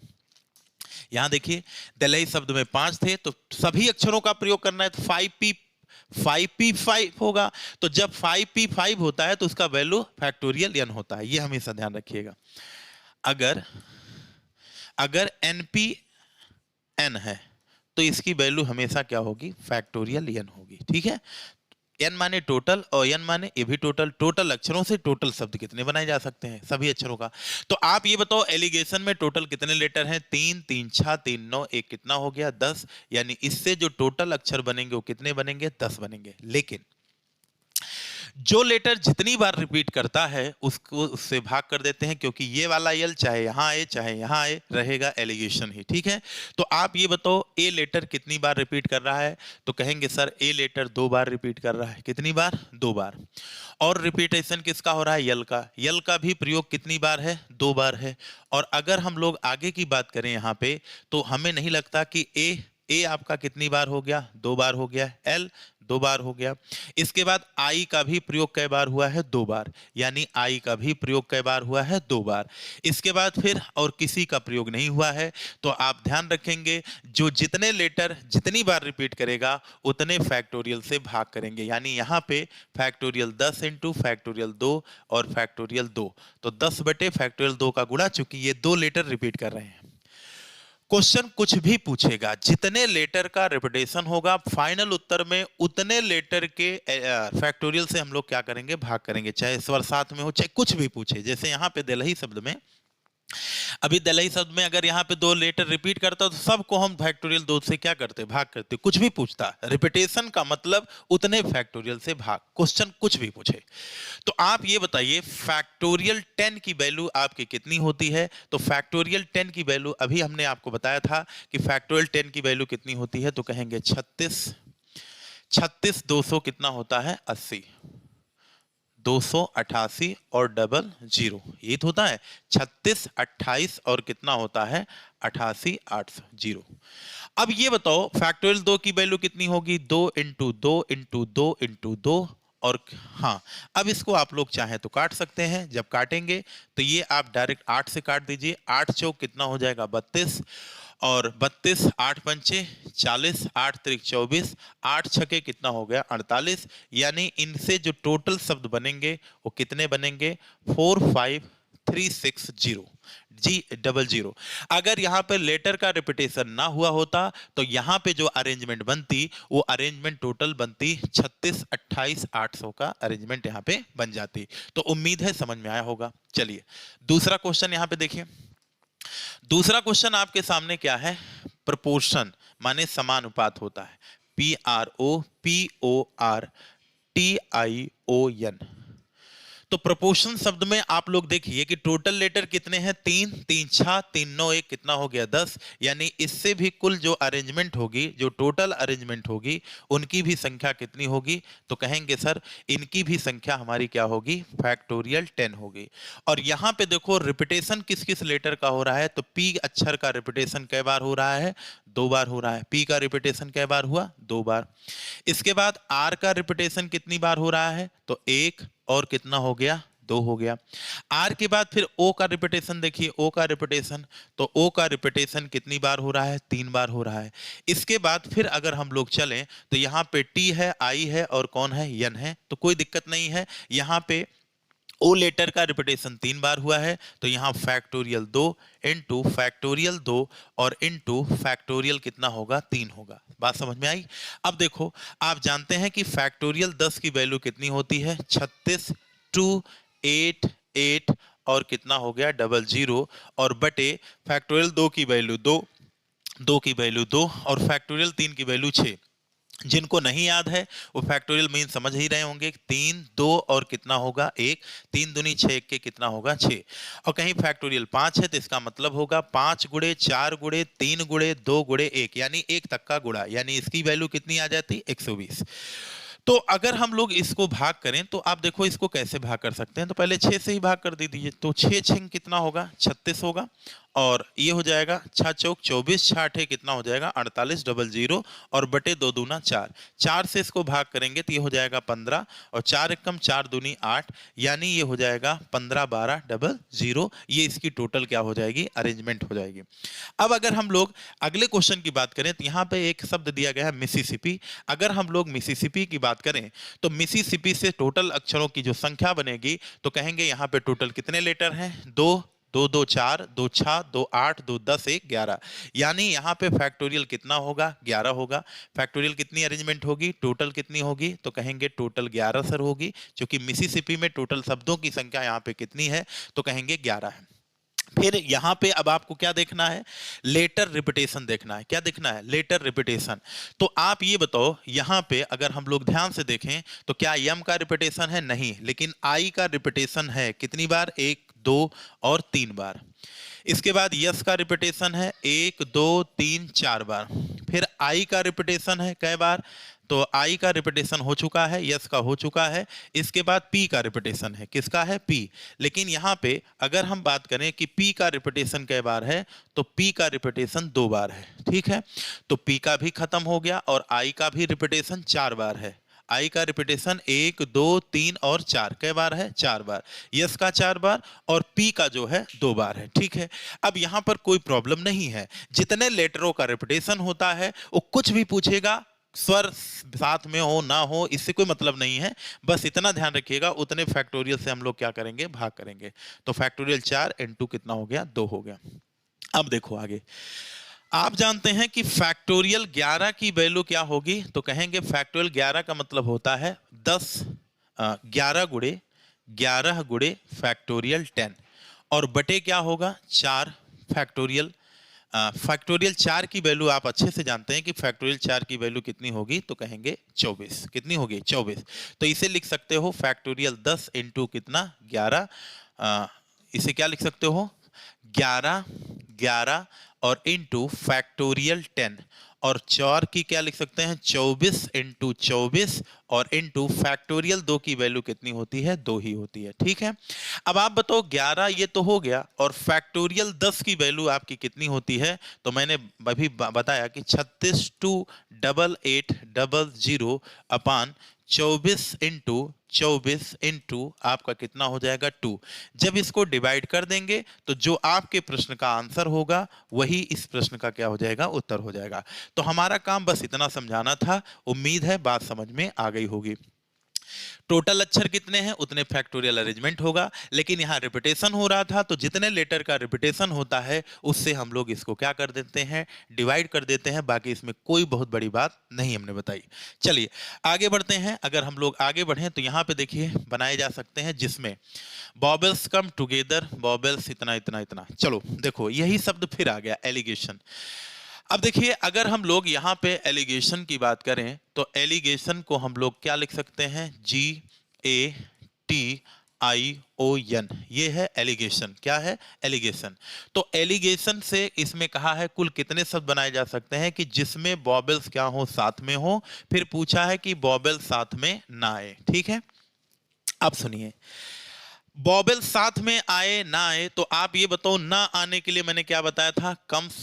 यहां देखिए दिल्ही शब्द में 5 थे, तो सभी अक्षरों का प्रयोग करना है, तो 5p5 होगा। तो जब 5p5 होता है तो उसका वैल्यू फैक्टोरियल n होता है, ये हमेशा ध्यान रखिएगा। अगर np n है तो इसकी वैल्यू हमेशा क्या होगी, फैक्टोरियल n होगी, ठीक है। n माने टोटल और n माने ये भी टोटल, टोटल अक्षरों से टोटल शब्द कितने बनाए जा सकते हैं, सभी अक्षरों का। तो आप ये बताओ एलिगेशन में टोटल कितने लेटर हैं, 3 3 6 3 9 1 कितना हो गया, 10। यानी इससे जो टोटल अक्षर बनेंगे वो कितने बनेंगे, 10 बनेंगे। लेकिन जो लेटर जितनी बार रिपीट करता है उसको उससे भाग कर देते हैं, क्योंकि ये वाला यल चाहे यहां आए चाहे यहां आए रहेगा एलिगेशन ही, ठीक है। तो आप ये बताओ ए लेटर कितनी बार रिपीट कर रहा है, तो कहेंगे सर ए लेटर 2 बार रिपीट कर रहा है। कितनी बार, 2 बार। और रिपीटेशन किसका हो रहा है, यल का। यल का भी प्रयोग कितनी बार है, 2 बार है। और अगर हम लोग आगे की बात करें यहाँ पे, तो हमें नहीं लगता कि ए आपका कितनी बार हो गया, 2 बार हो गया, एल 2 बार हो गया। इसके बाद आई का भी प्रयोग कई बार हुआ है, 2 बार, यानी आई का भी प्रयोग कई बार हुआ है, 2 बार। इसके बाद फिर और किसी का प्रयोग नहीं हुआ है। तो आप ध्यान रखेंगे जो जितने लेटर जितनी बार रिपीट करेगा उतने फैक्टोरियल से भाग करेंगे, यानी यहाँ पे फैक्टोरियल 10 इंटू फैक्टोरियल 2 और फैक्टोरियल 2, तो 10 बटे फैक्टोरियल 2 का गुणा, चूंकि ये 2 लेटर रिपीट कर रहे हैं। क्वेश्चन कुछ भी पूछेगा, जितने लेटर का रिपीटेशन होगा फाइनल उत्तर में उतने लेटर के फैक्टोरियल से हम लोग क्या करेंगे, भाग करेंगे, चाहे स्वर साथ में हो चाहे कुछ भी पूछे। जैसे यहाँ पे दिल्ही शब्द में अभी दलई शब्द में अगर यहाँ पे दो लेटर रिपीट करता तो सबको हम फैक्टोरियल 2 से क्या करते, भाग करते, कुछ भी पूछता। रिपीटेशन का मतलब उतने फैक्टोरियल से भाग, क्वेश्चन कुछ भी पूछे। तो आप ये बताइए फैक्टोरियल 10 की वैल्यू आपकी कितनी होती है? तो फैक्टोरियल 10 की वैल्यू अभी हमने आपको बताया था कि फैक्टोरियल 10 की वैल्यू कितनी होती है, तो कहेंगे 36, 36 200 कितना होता है 80, 288 और डबल जीरो, ये तो होता है 36 28 और कितना होता है 88 800 जीरो। अब ये बताओ फैक्टोरियल 2 की वैल्यू कितनी होगी, 2 इंटू 2 इंटू 2 इंटू 2। और हाँ, अब इसको आप लोग चाहें तो काट सकते हैं। जब काटेंगे तो ये आप डायरेक्ट 8 से काट दीजिए, 8 चौक कितना हो जाएगा 32, और 32 8 पंचे 40, 8 त्रिक 24, 8 छके कितना हो गया 48। यानी इनसे जो टोटल शब्द बनेंगे वो कितने बनेंगे 45360 जी डबल जीरो। अगर यहाँ पे लेटर का रिपीटेशन ना हुआ होता तो यहाँ पे जो अरेंजमेंट बनती वो अरेंजमेंट टोटल बनती 36 28 800 का अरेंजमेंट यहाँ पे बन जाती। तो उम्मीद है समझ में आया होगा। चलिए दूसरा क्वेश्चन यहाँ पे देखिए। दूसरा क्वेश्चन आपके सामने क्या है, प्रपोर्शन माने समानुपात होता है, PROPORTION। तो प्रोपोर्शन शब्द में आप लोग देखिए कि टोटल लेटर कितने हैं 3, 3 6 3 9 1 कितना हो गया 10। यानी इससे भी कुल जो अरेंजमेंट होगी, जो टोटल अरेंजमेंट होगी, उनकी भी संख्या कितनी होगी, तो कहेंगे सर इनकी भी संख्या हमारी क्या होगी फैक्टोरियल 10 होगी। और यहाँ पे देखो रिपीटेशन किस किस लेटर का हो रहा है, तो पी अक्षर का रिपीटेशन कई बार हो रहा है, 2 बार हो रहा है। पी का रिपीटेशन कई बार हुआ 2 बार। इसके बाद आर का रिपीटेशन कितनी बार हो रहा है, तो 1 और कितना हो गया 2 हो गया। आर के बाद फिर ओ का रिपीटेशन देखिए, ओ का रिपीटेशन, तो ओ का रिपीटेशन कितनी बार हो रहा है 3 बार हो रहा है। इसके बाद फिर अगर हम लोग चलें तो यहाँ पे टी है, आई है और कौन है यन है, तो कोई दिक्कत नहीं है। यहाँ पे ओ लेटर का रिपीटेशन 3 बार हुआ है, तो यहाँ फैक्टोरियल 2 इंटू फैक्टोरियल 2 और इंटू फैक्टोरियल कितना होगा 3 होगा। बात समझ में आई? अब देखो आप जानते हैं कि फैक्टोरियल 10 की वैल्यू कितनी होती है 36 2 8 8 और कितना हो गया डबल जीरो, और बटे फैक्टोरियल 2 की वैल्यू 2, 2 की वैल्यू 2 और फैक्टोरियल 3 की वैल्यू 6। जिनको नहीं याद है वो फैक्टोरियल मीन समझ ही रहे होंगे, 3 2 और कितना होगा 1, 3 दूनी 6 के कितना होगा 6। और कहीं फैक्टोरियल 5 है तो इसका मतलब होगा 5 गुणे 4 गुणे 3 गुणे 2 गुणे 1 यानी 1 तक का गुणा, यानी इसकी वैल्यू कितनी आ जाती 120। तो अगर हम लोग इसको भाग करें तो आप देखो इसको कैसे भाग कर सकते हैं, तो पहले 6 से ही भाग कर दीजिए, तो 6 6 कितना होगा 36 होगा, और ये हो जाएगा 6 चौक 24, 6 8 कितना हो जाएगा 48 डबल जीरो, और बटे 2 दूना 4, 4 से इसको भाग करेंगे तो ये हो जाएगा 15, और 4 एकम 4 दूनी 8, यानी ये हो जाएगा 15 12 डबल जीरो। ये इसकी टोटल क्या हो जाएगी अरेंजमेंट हो जाएगी। अब अगर हम लोग अगले क्वेश्चन की बात करें तो यहाँ पे एक शब्द दिया गया है मिसिसिपी। अगर हम लोग मिसिसिपी की बात करें तो मिसिसिपी से टोटल अक्षरों की जो संख्या बनेगी तो कहेंगे यहाँ पे टोटल कितने लेटर हैं 2 2 2 4 2 6 2 8 2 10 1 11, यानी यहाँ पे फैक्टोरियल कितना होगा 11 होगा। फैक्टोरियल कितनी अरेंजमेंट होगी टोटल कितनी होगी, तो कहेंगे टोटल 11 सर होगी, क्योंकि मिसिसिपी में टोटल शब्दों की संख्या यहाँ पे कितनी है तो कहेंगे 11 है। फिर यहां पे अब आपको क्या देखना है लेटर रिपीटेशन देखना है। क्या देखना है लेटर रिपीटेशन। तो आप ये बताओ यहां पे अगर हम लोग ध्यान से देखें तो क्या यम का रिपीटेशन है, नहीं, लेकिन आई का रिपीटेशन है कितनी बार 1 2 और 3 बार। इसके बाद यस का रिपीटेशन है 1 2 3 4 बार। फिर आई का रिपीटेशन है कै बार, तो आई का रिपीटेशन हो चुका है, यस का हो चुका है। इसके बाद पी का रिपीटेशन है, किसका है पी। लेकिन यहाँ पे अगर हम बात करें कि पी का रिपीटेशन कै बार है तो पी का रिपीटेशन 2 बार है, ठीक है। तो पी का भी खत्म हो गया, और आई का भी रिपीटेशन 4 बार है। आई का रिपीटेशन 1 2 3 और 4 कै बार है 4 बार। यस का 4 बार और पी का जो है 2 बार है, ठीक है। अब यहाँ पर कोई प्रॉब्लम नहीं है, जितने लेटरों का रिपीटेशन होता है वो कुछ भी पूछेगा, स्वर साथ में हो ना हो इससे कोई मतलब नहीं है, बस इतना ध्यान रखिएगा उतने फैक्टोरियल से हम लोग क्या करेंगे भाग करेंगे। तो फैक्टोरियल 4 इंटू कितना हो गया 2 हो गया। अब देखो आगे आप जानते हैं कि फैक्टोरियल 11 की वैल्यू क्या होगी, तो कहेंगे फैक्टोरियल 11 का मतलब होता है 10 11 गुणे 11 गुणे फैक्टोरियल 10, और बटे क्या होगा 4 फैक्टोरियल। फैक्टोरियल 4 की वैल्यू आप अच्छे से जानते हैं कि फैक्टोरियल 4 की वैल्यू कितनी होगी, तो कहेंगे 24। कितनी होगी 24। तो इसे लिख सकते हो फैक्टोरियल 10 इंटू कितना 11। इसे क्या लिख सकते हो 11 11 और इंटू फैक्टोरियल 10 और 4 की क्या लिख सकते हैं 24 इंटू 24 और इंटू फैक्टोरियल 2 की वैल्यू कितनी होती है 2 ही होती है। ठीक है, अब आप बताओ 11 ये तो हो गया और फैक्टोरियल 10 की वैल्यू आपकी कितनी होती है, तो मैंने अभी बताया कि 36 टू 8800 अपान 24 इंटू 24 इंटू आपका कितना हो जाएगा 2। जब इसको डिवाइड कर देंगे तो जो आपके प्रश्न का आंसर होगा वही इस प्रश्न का क्या हो जाएगा उत्तर हो जाएगा। तो हमारा काम बस इतना समझाना था, उम्मीद है बात समझ में आ गई होगी। टोटल अक्षर कितने हैं उतने फैक्टोरियल अरेंजमेंट होगा, लेकिन यहाँ रिपीटेशन हो रहा था तो जितने लेटर का रिपीटेशन होता है उससे हम लोग इसको क्या कर देते हैं डिवाइड कर देते हैं। बाकी इसमें कोई बहुत बड़ी बात नहीं हमने बताई। चलिए आगे बढ़ते हैं। अगर हम लोग आगे बढ़ें तो यहाँ पे देखिए बनाए जा सकते हैं जिसमें बॉबल्स कम टुगेदर, बॉबल्स इतना इतना इतना। चलो देखो यही शब्द फिर आ गया एलिगेशन। अब देखिए अगर हम लोग यहाँ पे एलिगेशन की बात करें तो एलिगेशन को हम लोग क्या लिख सकते हैं GATION, ये है एलिगेशन। क्या है एलिगेशन। तो एलिगेशन से इसमें कहा है कुल कितने शब्द बनाए जा सकते हैं कि जिसमें बॉबल्स क्या हो साथ में हो, फिर पूछा है कि बॉबल साथ में ना आए। ठीक है, अब सुनिए बॉबल साथ में आए ना आए, तो आप ये बताओ ना आने के लिए मैंने क्या बताया था comes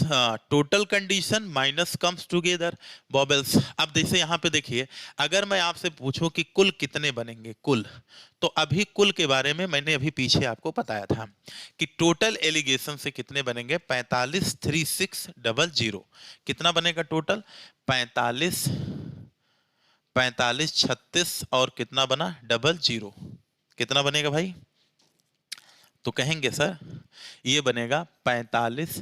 total condition minus comes together bobbles. अब जैसे यहाँ पे देखिए अगर मैं आपसे पूछूं कि कुल कितने बनेंगे कुल, तो अभी कुल के बारे में मैंने अभी पीछे आपको बताया था कि टोटल एलिगेशन से कितने बनेंगे 45 3600। कितना बनेगा टोटल 45 45 36 और कितना बना 00। कितना बनेगा भाई, तो कहेंगे सर ये बनेगा 45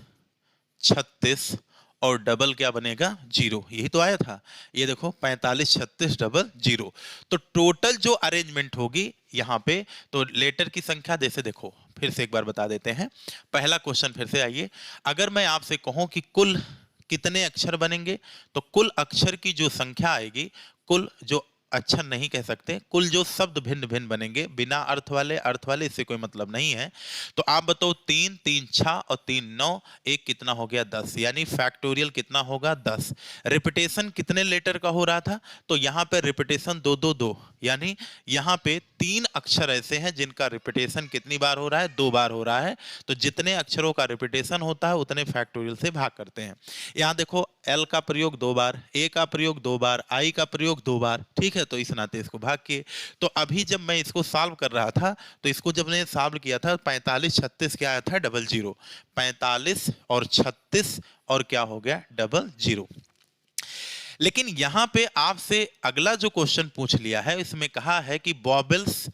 36 और डबल क्या बनेगा 0। यही तो आया था, ये देखो 45 36 00। तो टोटल जो अरेंजमेंट होगी यहाँ पे तो लेटर की संख्या जैसे देखो फिर से एक बार बता देते हैं। पहला क्वेश्चन फिर से आइए, अगर मैं आपसे कहूं कि कुल कितने अक्षर बनेंगे, तो कुल अक्षर की जो संख्या आएगी, कुल जो अक्षर नहीं कह सकते, कुल जो शब्द भिन्न भिन्न बनेंगे बिना अर्थ वाले इससे कोई मतलब नहीं है। तो आप बताओ 3 3 6 और 3 9 एक कितना हो गया 10, यानी फैक्टोरियल कितना होगा 10। रिपीटेशन कितने लेटर का हो रहा था, तो यहाँ पे रिपीटेशन 2 2 2, यानी यहाँ पे 3 अक्षर ऐसे हैं जिनका रिपीटेशन कितनी बार हो रहा है 2 बार हो रहा है। तो जितने अक्षरों का रिपीटेशन होता है उतने फैक्टोरियल से भाग करते हैं। यहाँ देखो एल का प्रयोग 2 बार, ए का प्रयोग 2 बार, आई का प्रयोग 2 बार। ठीक है, तो इस नाते इसको भाग किए। तो अभी जब मैं इसको सॉल्व कर रहा था तो इसको जब मैंने सॉल्व किया था 45 36 क्या आया था 00। 45 और 36 और क्या हो गया 00। लेकिन यहां पे आपसे अगला जो क्वेश्चन पूछ लिया है इसमें कहा है कि बॉबल्स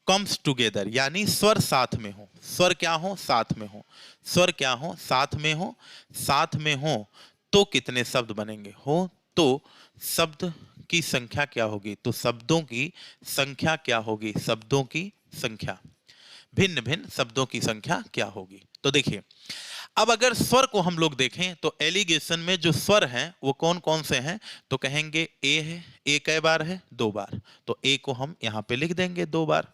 कम्स टुगेदर, यानी स्वर साथ में हो। स्वर क्या हो साथ में हो, स्वर क्या हो साथ में हो, साथ में हो तो कितने शब्द बनेंगे, हो तो शब्द की संख्या क्या होगी, तो शब्दों की संख्या क्या होगी, शब्दों की संख्या, भिन्न भिन्न शब्दों की संख्या क्या होगी। तो देखिए अब अगर स्वर को हम लोग देखें तो एलिगेशन में जो स्वर हैं वो कौन कौन से हैं, तो कहेंगे ए है, ए कई बार है 2 बार, तो ए को हम यहां पे लिख देंगे 2 बार।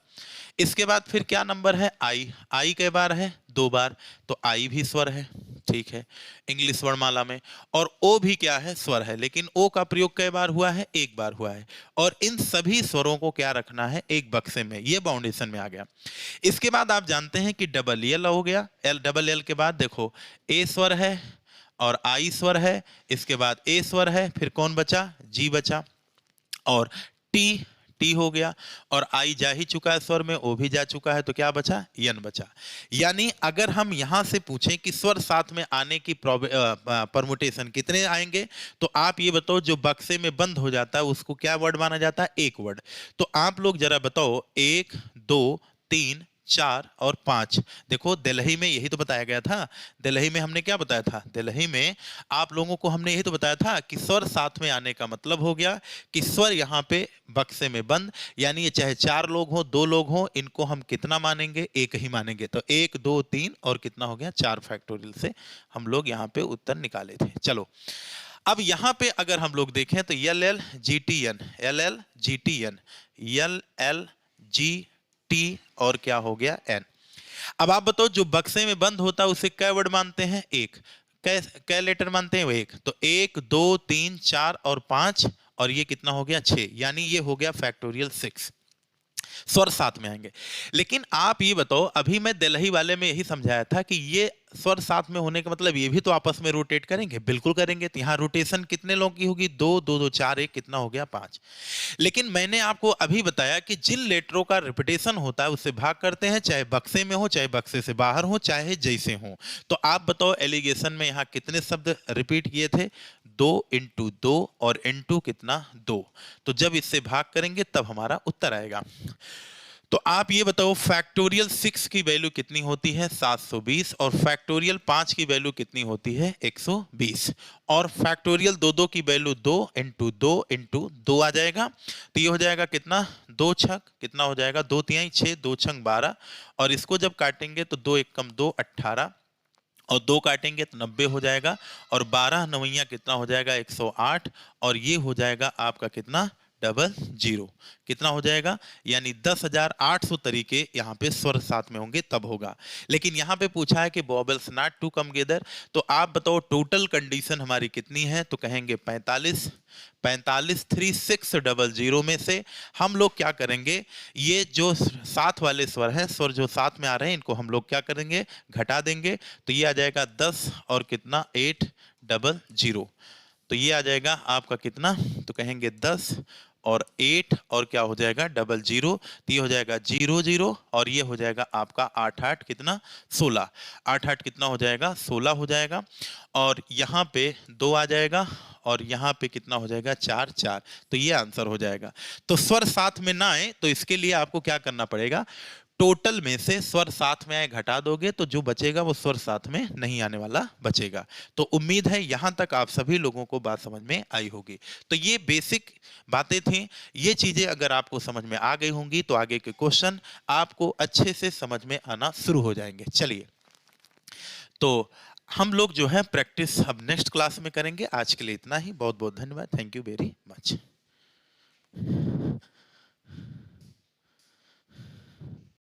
इसके बाद फिर क्या नंबर है आई, आई कई बार है 2 बार, तो आई भी स्वर है। ठीक है, इंग्लिश वर्णमाला में। और ओ भी क्या है स्वर है, लेकिन ओ का प्रयोग कई बार हुआ है 1 बार हुआ है। और इन सभी स्वरों को क्या रखना है एक बक्से में, ये बाउंडेशन में आ गया। इसके बाद आप जानते हैं कि डबल एल हो गया, एल डबल एल के बाद देखो ए स्वर है और आई स्वर है, इसके बाद ए स्वर है, फिर कौन बचा जी बचा, और टी टी हो गया, और आई जा ही चुका है स्वर में, ओ भी जा चुका है, तो क्या बचा यन बचा। यानी अगर हम यहां से पूछें कि स्वर साथ में आने की परमुटेशन कितने आएंगे, तो आप ये बताओ जो बक्से में बंद हो जाता है उसको क्या वर्ड माना जाता है एक वर्ड। तो आप लोग जरा बताओ 1 2 3 4 और 5। देखो दिल्ली में यही तो बताया गया था। दिल्ली में हमने क्या बताया था? दिल्ली में आप लोगों को हमने यही तो बताया था कि स्वर साथ में आने का मतलब हो गया कि स्वर यहाँ पे बक्से में बंद, यानी ये चाहे 4 लोग हो 2 लोग हो, इनको हम कितना मानेंगे? एक ही मानेंगे। तो 1 2 3 और कितना हो गया? 4 फैक्टोरियल से हम लोग यहाँ पे उत्तर निकाले थे। चलो अब यहां पे अगर हम लोग देखें तो L L G T N, L L G T N, L L G T और क्या हो गया? एन। अब आप बताओ जो बक्से में बंद होता है उसे कै वर्ड मानते हैं? एक। कै लेटर मानते हैं? वो एक। तो 1 2 3 4 और 5 और ये कितना हो गया? 6, यानी ये हो गया फैक्टोरियल 6। स्वर साथ में आएंगे। लेकिन आप ये बताओ, अभी मैं दिल्ली वाले में यही समझाया था कि ये स्वर साथ में होने का मतलब ये भी तो आपस में रोटेट करेंगे। बिल्कुल करेंगे। तो यहां रोटेशन कितने लोगों की होगी? 2 2 2 4 1 कितना हो गया? 5। लेकिन मैंने आपको अभी बताया कि जिन लेटरों का रिपीटेशन होता है उससे भाग करते हैं, चाहे बक्से में हो चाहे बक्से से बाहर हो चाहे जैसे हो। तो आप बताओ एलिगेशन में यहां कितने शब्द रिपीट किए थे? 2 इंटू 2 और इंटू कितना? 2। तो जब इससे भाग करेंगे तब हमारा उत्तर आएगा। तो आप ये बताओ फैक्टोरियल 6 की वैल्यू कितनी होती है? 720। और फैक्टोरियल 5 की वैल्यू कितनी होती है? 120। और फैक्टोरियल 2 2 की वैल्यू 2 इंटू 2 इंटू 2 आ जाएगा। तो ये हो जाएगा कितना? 2 छक कितना हो जाएगा? 2 तिहाई 6, 2 छंग 12। और इसको जब काटेंगे तो 2 एकम 2 18 और 2 काटेंगे तो 90 हो जाएगा। और 12 नवैया कितना हो जाएगा? 108। और ये हो जाएगा आपका कितना? 00। कितना हो जाएगा? यानी 10,800 तरीके यहाँ पे स्वर साथ में होंगे तब होगा। लेकिन यहाँ पे पूछा है कि vowels not to come together. तो आप बताओ टोटल कंडीशन हमारी कितनी है? तो कहेंगे 45। 45 3600 में से हम लोग क्या करेंगे? ये जो साथ वाले स्वर हैं, स्वर जो साथ में आ रहे हैं, इनको हम लोग क्या करेंगे? घटा देंगे। तो ये आ जाएगा 10 और कितना? 800। तो ये आ जाएगा आपका कितना? तो कहेंगे 10 और 8 और क्या हो जाएगा? 00। तो ये हो जाएगा 00 और ये हो जाएगा आपका 8 8 कितना? 16। 8 8 कितना हो जाएगा? 16 हो जाएगा। और यहाँ पे 2 आ जाएगा और यहाँ पे कितना हो जाएगा? 4 4। तो ये आंसर हो जाएगा। तो स्वर साथ में ना आए तो इसके लिए आपको क्या करना पड़ेगा? टोटल में से स्वर साथ में आए घटा दोगे तो जो बचेगा वो स्वर साथ में नहीं आने वाला बचेगा। तो उम्मीद है यहां तक आप सभी लोगों को बात समझ में आई होगी। तो ये बेसिक बातें थी। ये चीजें अगर आपको समझ में आ गई होंगी तो आगे के क्वेश्चन आपको अच्छे से समझ में आना शुरू हो जाएंगे। चलिए, तो हम लोग जो है प्रैक्टिस अब नेक्स्ट क्लास में करेंगे। आज के लिए इतना ही। बहुत बहुत धन्यवाद। Thank you very much.